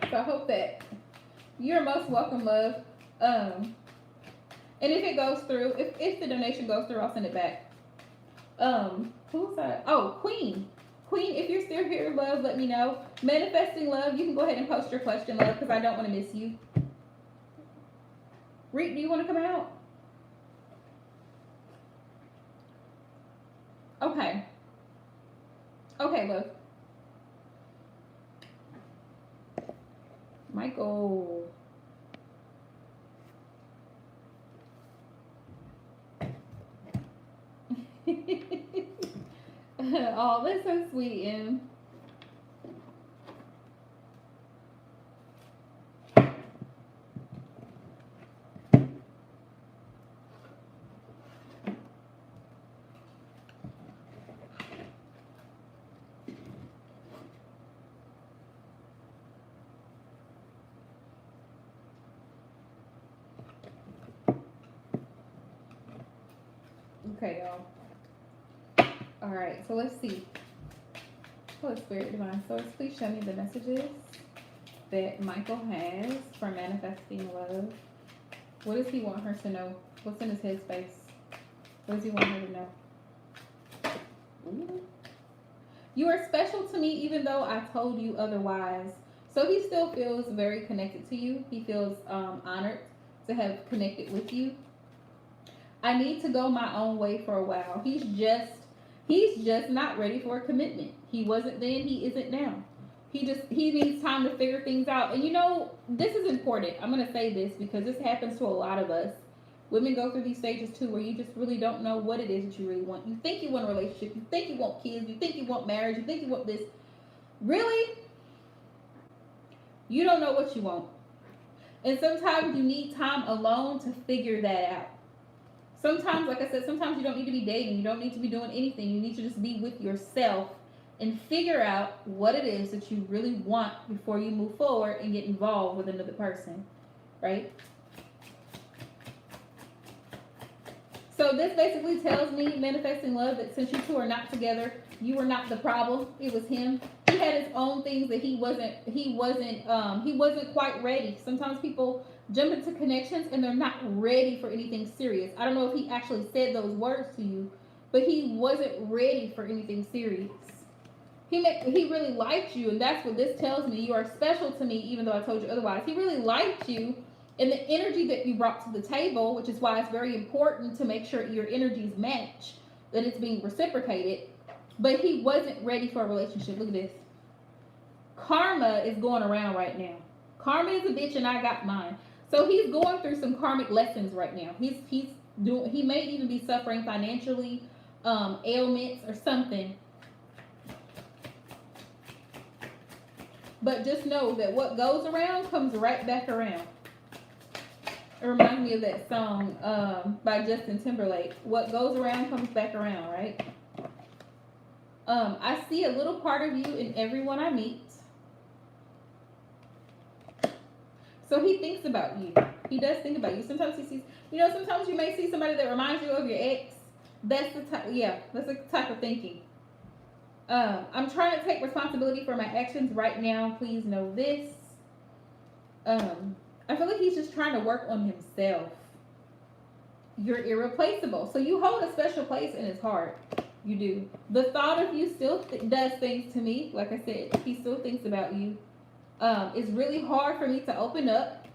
So I hope that you're most welcome, love. And if it goes through, if the donation goes through, I'll send it back. Who's that? Oh, Queen. Queen, if you're still here, love, let me know. Manifesting love, you can go ahead and post your question, love, because I don't want to miss you. Reek, do you want to come out? Okay. Okay, love. Michael. Oh, that's so sweet, Em. Okay, y'all. All right, so let's see. Holy Spirit Divine Source, please show me the messages that Michael has for manifesting love. What does he want her to know? What's in his headspace? What does he want her to know? Ooh. You are special to me even though I told you otherwise. So he still feels very connected to you. He feels honored to have connected with you. I need to go my own way for a while. He's just not ready for a commitment. He wasn't then, he isn't now. He needs time to figure things out. And you know, this is important. I'm going to say this because this happens to a lot of us. Women go through these stages too where you just really don't know what it is that you really want. You think you want a relationship. You think you want kids. You think you want marriage. You think you want this. Really? You don't know what you want. And sometimes you need time alone to figure that out. Sometimes, like I said, sometimes you don't need to be dating. You don't need to be doing anything. You need to just be with yourself and figure out what it is that you really want before you move forward and get involved with another person, right? So this basically tells me, manifesting love, that since you two are not together, you were not the problem. It was him. He had his own things that he wasn't quite ready. Sometimes people jump into connections and they're not ready for anything serious. I don't know if he actually said those words to you, but he wasn't ready for anything serious. He really liked you, and that's what this tells me. You are special to me, even though I told you otherwise. He really liked you and the energy that you brought to the table, which is why it's very important to make sure your energies match, that it's being reciprocated. But he wasn't ready for a relationship. Look at this. Karma is going around right now. Karma is a bitch and I got mine. So he's going through some karmic lessons right now. He may even be suffering financially, ailments or something. But just know that what goes around comes right back around. It reminds me of that song by Justin Timberlake. What goes around comes back around, right? I see a little part of you in everyone I meet. So he thinks about you. He does think about you. Sometimes he sees, sometimes you may see somebody that reminds you of your ex. That's the type, yeah, that's the type of thinking. I'm trying to take responsibility for my actions right now. Please know this. I feel like he's just trying to work on himself. You're irreplaceable. So you hold a special place in his heart. You do. The thought of you still does things to me. Like I said, he still thinks about you. It's really hard for me to open up.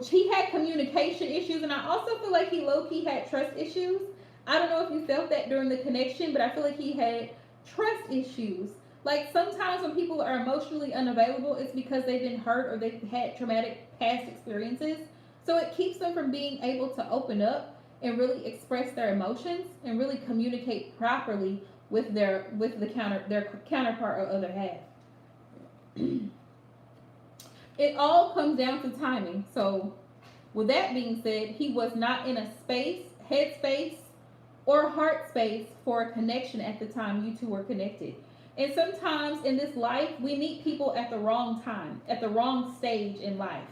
He had communication issues, and I also feel like he low-key had trust issues. I don't know if you felt that during the connection, but I feel like he had trust issues. Like sometimes when people are emotionally unavailable, it's because they've been hurt or they've had traumatic past experiences. So it keeps them from being able to open up and really express their emotions and really communicate properly with their counterpart or other half. It all comes down to timing. So with that being said, he was not in a space, headspace, or heart space for a connection at the time you two were connected. And sometimes in this life, we meet people at the wrong time, at the wrong stage in life,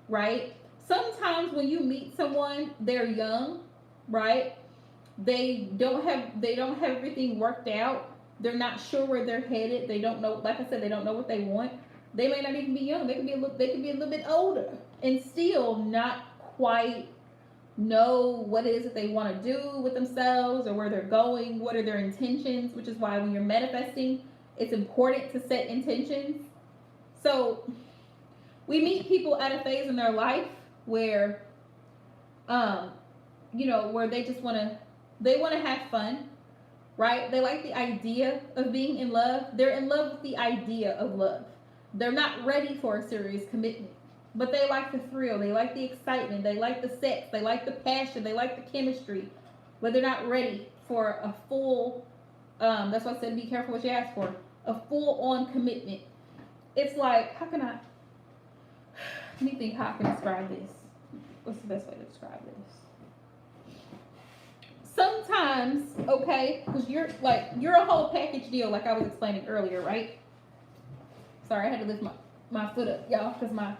right? Sometimes when you meet someone, they're young, right? They don't have everything worked out. They're not sure where they're headed. They don't know, like I said, they don't know what they want. They may not even be young. They could be a little bit older and still not quite know what it is that they want to do with themselves or where they're going, what are their intentions, which is why when you're manifesting, it's important to set intentions. So we meet people at a phase in their life where where they just want to have fun, right? They like the idea of being in love. They're in love with the idea of love. They're not ready for a serious commitment. But they like the thrill, they like the excitement, they like the sex, they like the passion, they like the chemistry. But they're not ready for a full, that's why I said be careful what you ask for, a full-on commitment. It's like, let me think how I can describe this. What's the best way to describe this? Sometimes, okay, because you're a whole package deal like I was explaining earlier, right? Sorry, I had to lift my foot up, y'all, because my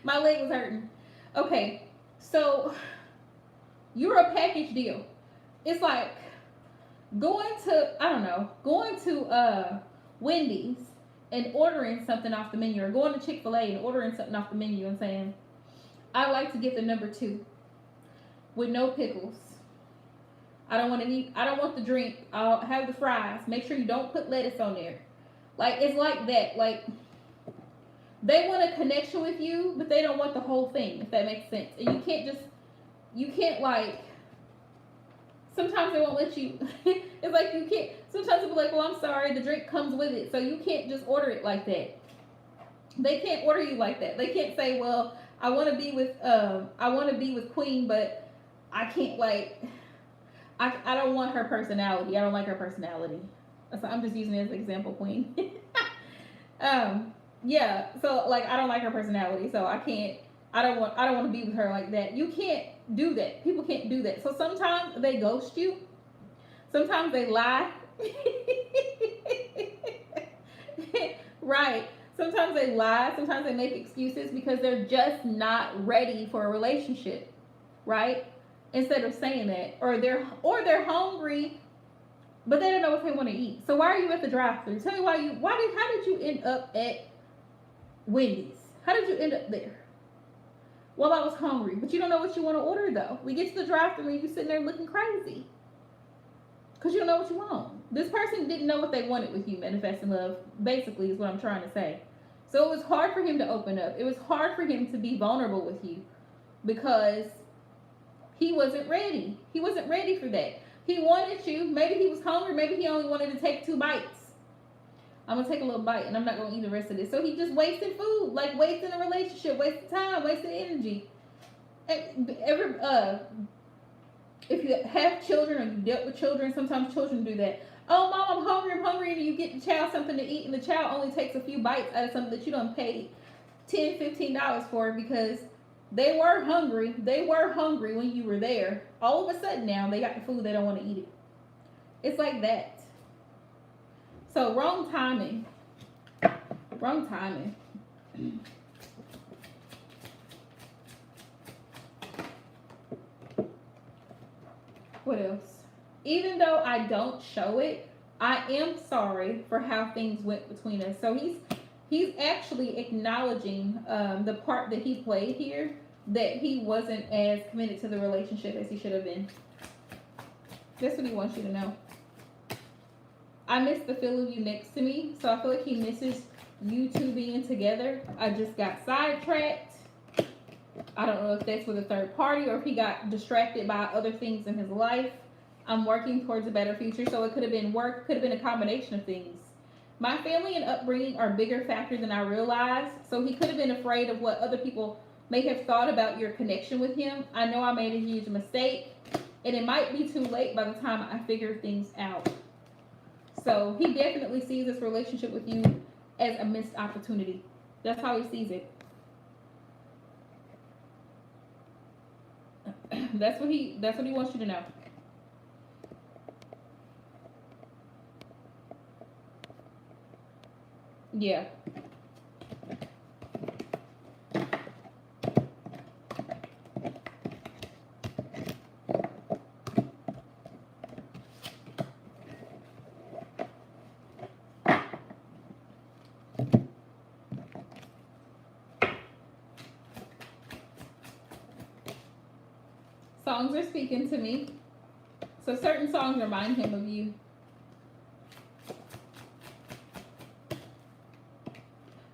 leg was hurting. Okay, so you're a package deal. It's like going to Wendy's and ordering something off the menu, or going to Chick-fil-A and ordering something off the menu and saying, I like to get the number 2 with no pickles. I don't want the drink. I'll have the fries. Make sure you don't put lettuce on there. Like, it's like that. Like, they want a connection with you, but they don't want the whole thing, if that makes sense. And you can't like, sometimes they won't let you, it's like you can't, sometimes they'll be like, well, I'm sorry, the drink comes with it. So you can't just order it like that. They can't order you like that. They can't say, well, I want to be with Queen, but I can't I don't want her personality. I don't like her personality. So I'm just using it as an example, Queen. Yeah, so like I don't like her personality, so I don't want to be with her like that. You can't do that. People can't do that. So sometimes they ghost you. Sometimes they lie. Right. Sometimes they lie. Sometimes they make excuses because they're just not ready for a relationship. Right? Instead of saying that, or they're hungry, but they don't know what they want to eat. So why are you at the drive-thru? Tell me how did you end up at Wendy's? How did you end up there? Well, I was hungry, but you don't know what you want to order though. We get to the drive-thru and you sitting there looking crazy because you don't know what you want. This person didn't know what they wanted with you. Manifesting love, basically, is what I'm trying to say. So it was hard for him to open up. It was hard for him to be vulnerable with you because he wasn't ready. He wasn't ready for that. He wanted you. Maybe he was hungry. Maybe he only wanted to take 2 bites. I'm going to take a little bite and I'm not going to eat the rest of this. So he just wasted food, like wasting a relationship, wasting time, wasting energy. If you have children or you dealt with children, sometimes children do that. Oh, Mom, I'm hungry, and you get the child something to eat, and the child only takes a few bites out of something that you done paid $10, $15 for because they were hungry. They were hungry when you were there. All of a sudden now, they got the food, they don't want to eat it. It's like that. So wrong timing. Wrong timing. What else? Even though I don't show it, I am sorry for how things went between us. So he's actually acknowledging the part that he played here, that he wasn't as committed to the relationship as he should have been. That's what he wants you to know. I miss the feel of you next to me, so I feel like he misses you two being together. I just got sidetracked. I don't know if that's with a third party or if he got distracted by other things in his life. I'm working towards a better future, so it could have been work, could have been a combination of things. My family and upbringing are bigger factors than I realized, so he could have been afraid of what other people may have thought about your connection with him. I know I made a huge mistake, and it might be too late by the time I figure things out. So he definitely sees this relationship with you as a missed opportunity. That's how he sees it. That's what he wants you to know. Yeah. Songs are speaking to me. So certain songs remind him of you.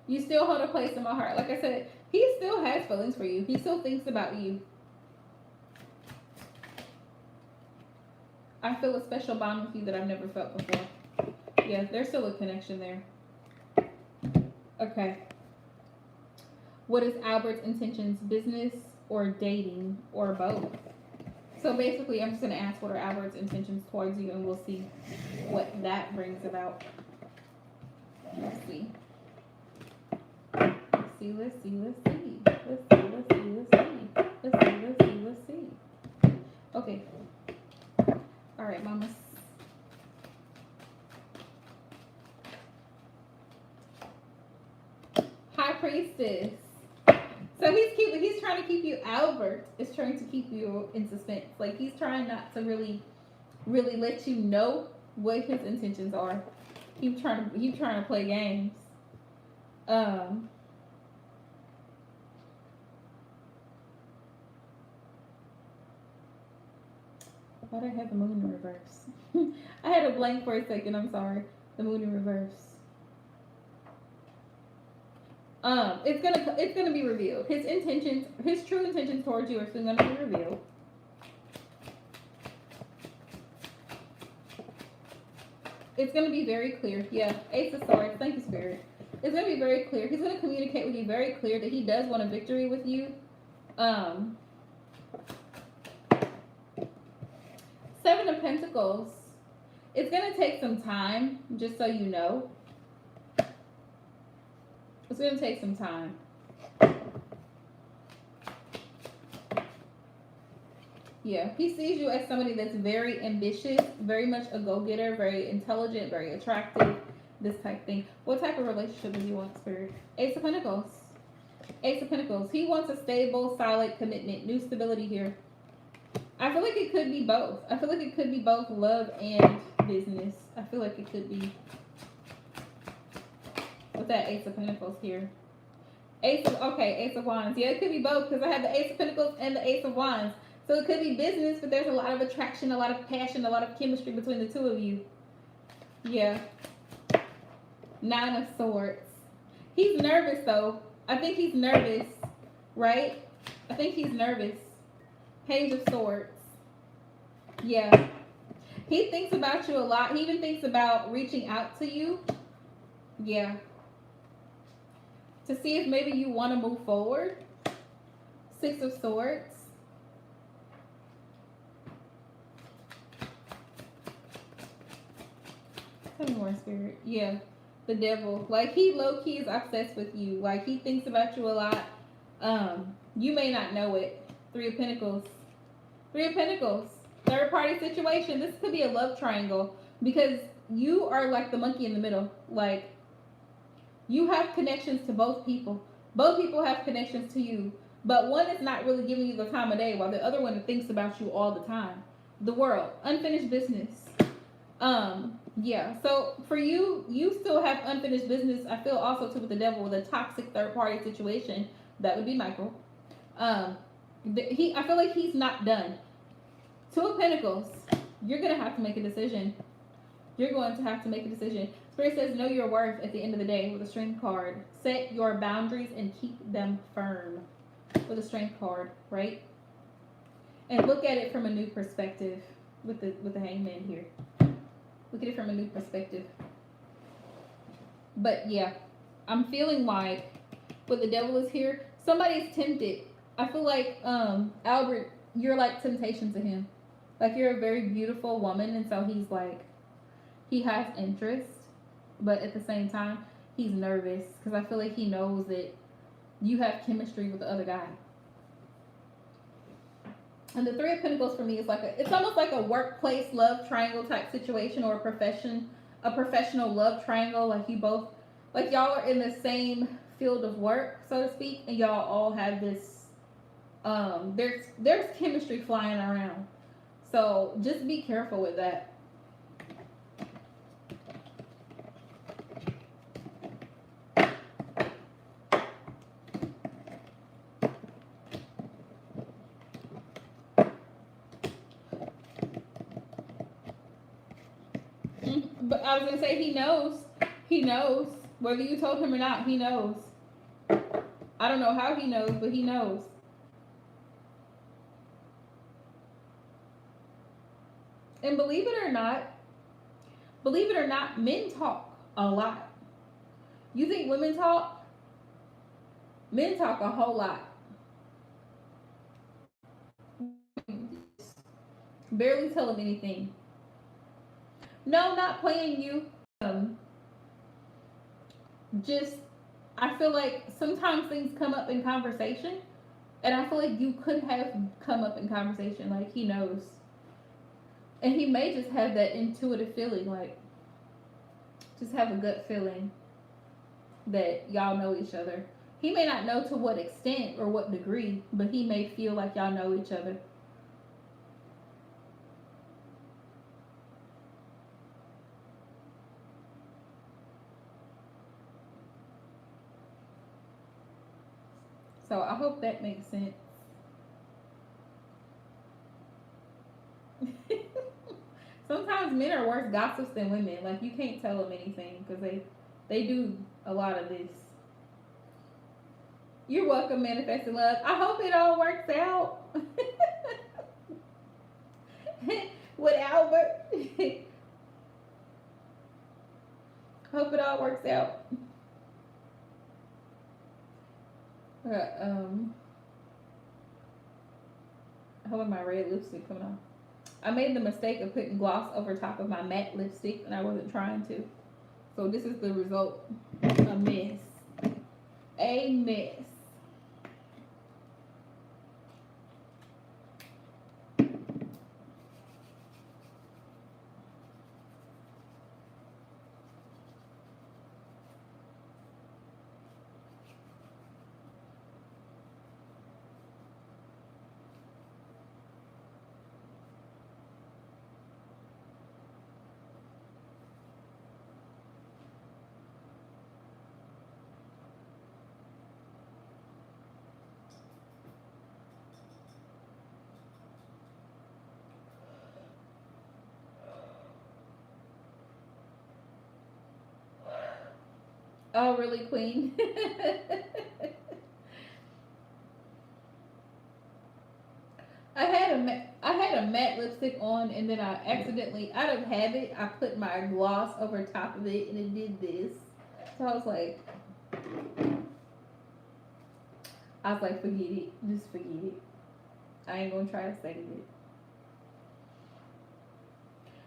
You still hold a place in my heart. Like I said, he still has feelings for you. He still thinks about you. I feel a special bond with you that I've never felt before. Yeah, there's still a connection there. Okay. What is Albert's intentions? Business or dating or both? So basically, I'm just going to ask what are Albert's intentions towards you, and we'll see what that brings about. Let's see. Let's see. Let's see. Let's see. Let's see. Let's see. Let's see. Let's see. Let's see. Let's see. Okay. All right, mamas. High Priestess. So he's trying to keep you. Albert is trying to keep you in suspense. Like he's trying not to really let you know what his intentions are. He's trying to play games. Why do I have the moon in reverse? I had a blank for a second. I'm sorry. The moon in reverse. It's gonna be revealed. His intentions, his true intentions towards you are soon gonna be revealed. It's gonna be very clear. Yeah, Ace of Swords. Thank you, Spirit. It's gonna be very clear. He's gonna communicate with you very clear that he does want a victory with you. Seven of Pentacles. It's gonna take some time, just so you know. It's going to take some time. Yeah, he sees you as somebody that's very ambitious, very much a go-getter, very intelligent, very attractive, this type of thing. What type of relationship does he want, Spirit? Ace of Pentacles. Ace of Pentacles. He wants a stable, solid commitment, new stability here. I feel like it could be both. I feel like it could be both love and business. I feel like it could be. With that Ace of Pentacles here. Ace of Wands. Yeah, it could be both because I have the Ace of Pentacles and the Ace of Wands. So it could be business, but there's a lot of attraction, a lot of passion, a lot of chemistry between the two of you. Yeah. Nine of Swords. He's nervous though. I think he's nervous, right? I think he's nervous. Page of Swords. Yeah. He thinks about you a lot. He even thinks about reaching out to you. Yeah. To see if maybe you want to move forward. Six of Swords. Tell me more, Spirit. Yeah. The Devil. Like, he low-key is obsessed with you. Like, he thinks about you a lot. You may not know it. Three of Pentacles. Three of Pentacles. Third party situation. This could be a love triangle. Because you are like the monkey in the middle. Like, you have connections to both people. Both people have connections to you, but one is not really giving you the time of day, while the other one thinks about you all the time. The world, unfinished business. Yeah. So for you, you still have unfinished business. I feel also too with the devil with a toxic third party situation. That would be Michael. Um, I feel like he's not done. Two of Pentacles. You're gonna have to make a decision. You're going to have to make a decision. Spirit says, know your worth at the end of the day with a strength card. Set your boundaries and keep them firm with a strength card, right? And look at it from a new perspective with the hangman here. Look at it from a new perspective. But yeah, I'm feeling like when the devil is here, somebody's tempted. I feel like Albert, you're like temptation to him. Like, you're a very beautiful woman, and so he's like, he has interest, but at the same time, he's nervous because I feel like he knows that you have chemistry with the other guy. And the Three of Pentacles for me is like it's almost like a workplace love triangle type situation, or a professional love triangle. Like, you both, like, y'all are in the same field of work, so to speak, and y'all all have this, there's chemistry flying around. So just be careful with that. But I was gonna say, he knows. He knows. Whether you told him or not, he knows. I don't know how he knows, but he knows. And believe it or not, men talk a lot. You think women talk? Men talk a whole lot. Barely tell him anything. No, not playing you. Just, I feel like sometimes things come up in conversation, and I feel like you could have come up in conversation. Like, he knows. And he may just have that intuitive feeling, like, just have a gut feeling that y'all know each other. He may not know to what extent or what degree, but he may feel like y'all know each other. So I hope that makes sense. Sometimes men are worse gossips than women. Like, you can't tell them anything because they do a lot of this. You're welcome, manifesting love. I hope it all works out. With Albert. Hope it all works out. How about my red lipstick coming on? I made the mistake of putting gloss over top of my matte lipstick, and I wasn't trying to. So this is the result. A mess. A mess. Oh, really, Queen? I had a matte lipstick on, and then I accidentally, out of habit, I put my gloss over top of it, and it did this. So I was like, forget it. Just forget it. I ain't gonna try to save it.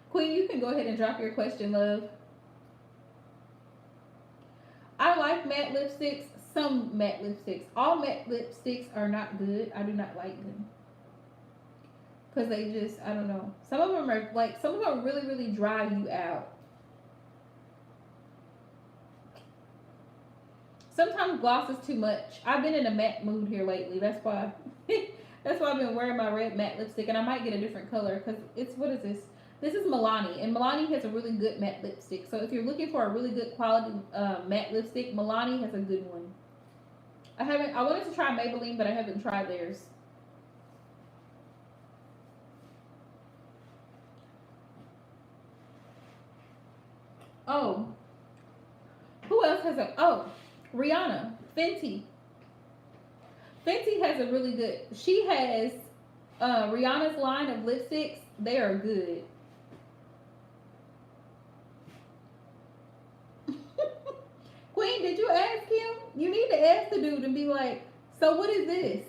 Queen, you can go ahead and drop your question, love. I like matte lipsticks. Some matte lipsticks. All matte lipsticks are not good. I do not like them. Because they just, I don't know. Some of them really, really dry you out. Sometimes gloss is too much. I've been in a matte mood here lately. That's why. That's why I've been wearing my red matte lipstick, and I might get a different color because it's, what is this? This is Milani, and Milani has a really good matte lipstick. So if you're looking for a really good quality matte lipstick, Milani has a good one. I wanted to try Maybelline, but I haven't tried theirs. Oh, who else has a? Oh, Rihanna, Fenty. Fenty has a really good. She has Rihanna's line of lipsticks. They are good. Queen, did you ask him? You need to ask the dude and be like, so what is this?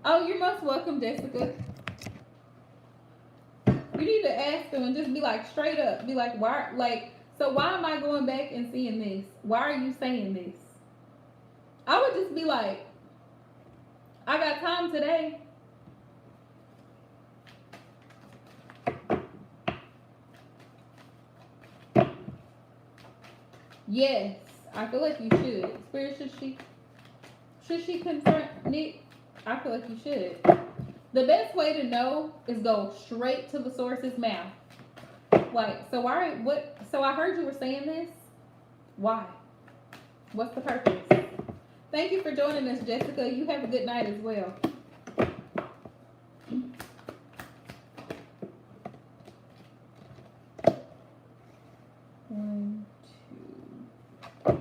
Oh, you're most welcome, Jessica. You need to ask them and just be like, straight up, be like, why, like, so why am I going back and seeing this? Why are you saying this? I would just be like, I got time today. Yes, I feel like you should. Spirit, should she confront Nick? I feel like you should. The best way to know is go straight to the source's mouth. Like, so why? What? So I heard you were saying this. Why? What's the purpose? Thank you for joining us, Jessica. You have a good night as well. One, two.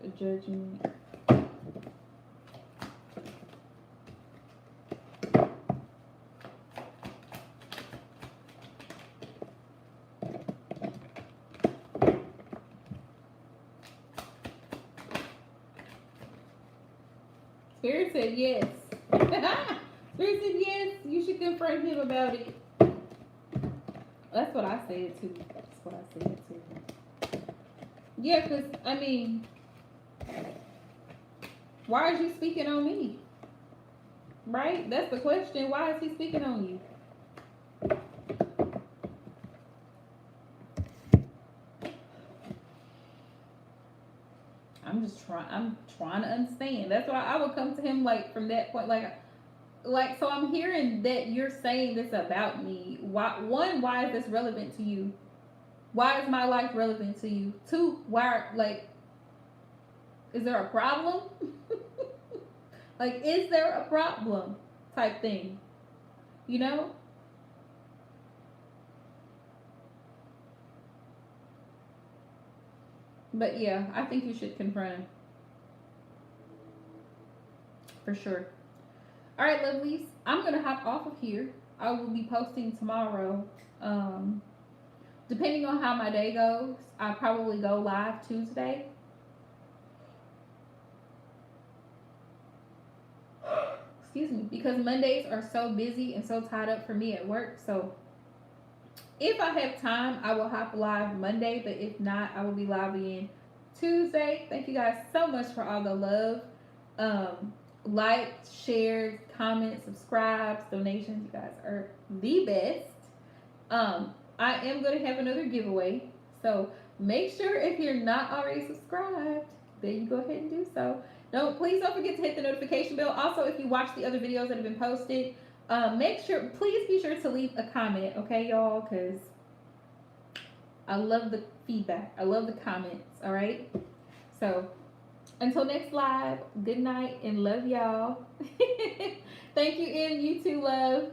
A judgment. Spirit said yes. Spirit said yes. You should confront him about it. That's what I said too. That's what I said too. Yeah, because, I mean, why is you speaking on me? Right? That's the question. Why is he speaking on you? I'm trying to understand. That's why I would come to him like from that point, like so I'm hearing that you're saying this about me. Why is this relevant to you? Why is my life relevant to you? Two, why, like, is there a problem? Like, is there a problem type thing? You know? But yeah, I think you should confront him. For sure. All right, lovelies. I'm going to hop off of here. I will be posting tomorrow. Depending on how my day goes, I'll probably go live Tuesday. Excuse me. Because Mondays are so busy and so tied up for me at work. So if I have time, I will hop live Monday. But if not, I will be live again Tuesday. Thank you guys so much for all the love. Like, shares, comments, subscribes, donations. You guys are the best. I am going to have another giveaway. So make sure if you're not already subscribed, then you go ahead and do so. Please don't forget to hit the notification bell. Also, if you watch the other videos that have been posted, please be sure to leave a comment, okay, y'all? Because I love the feedback. I love the comments, all right? So until next live, good night and love y'all. Thank you, and you too, love.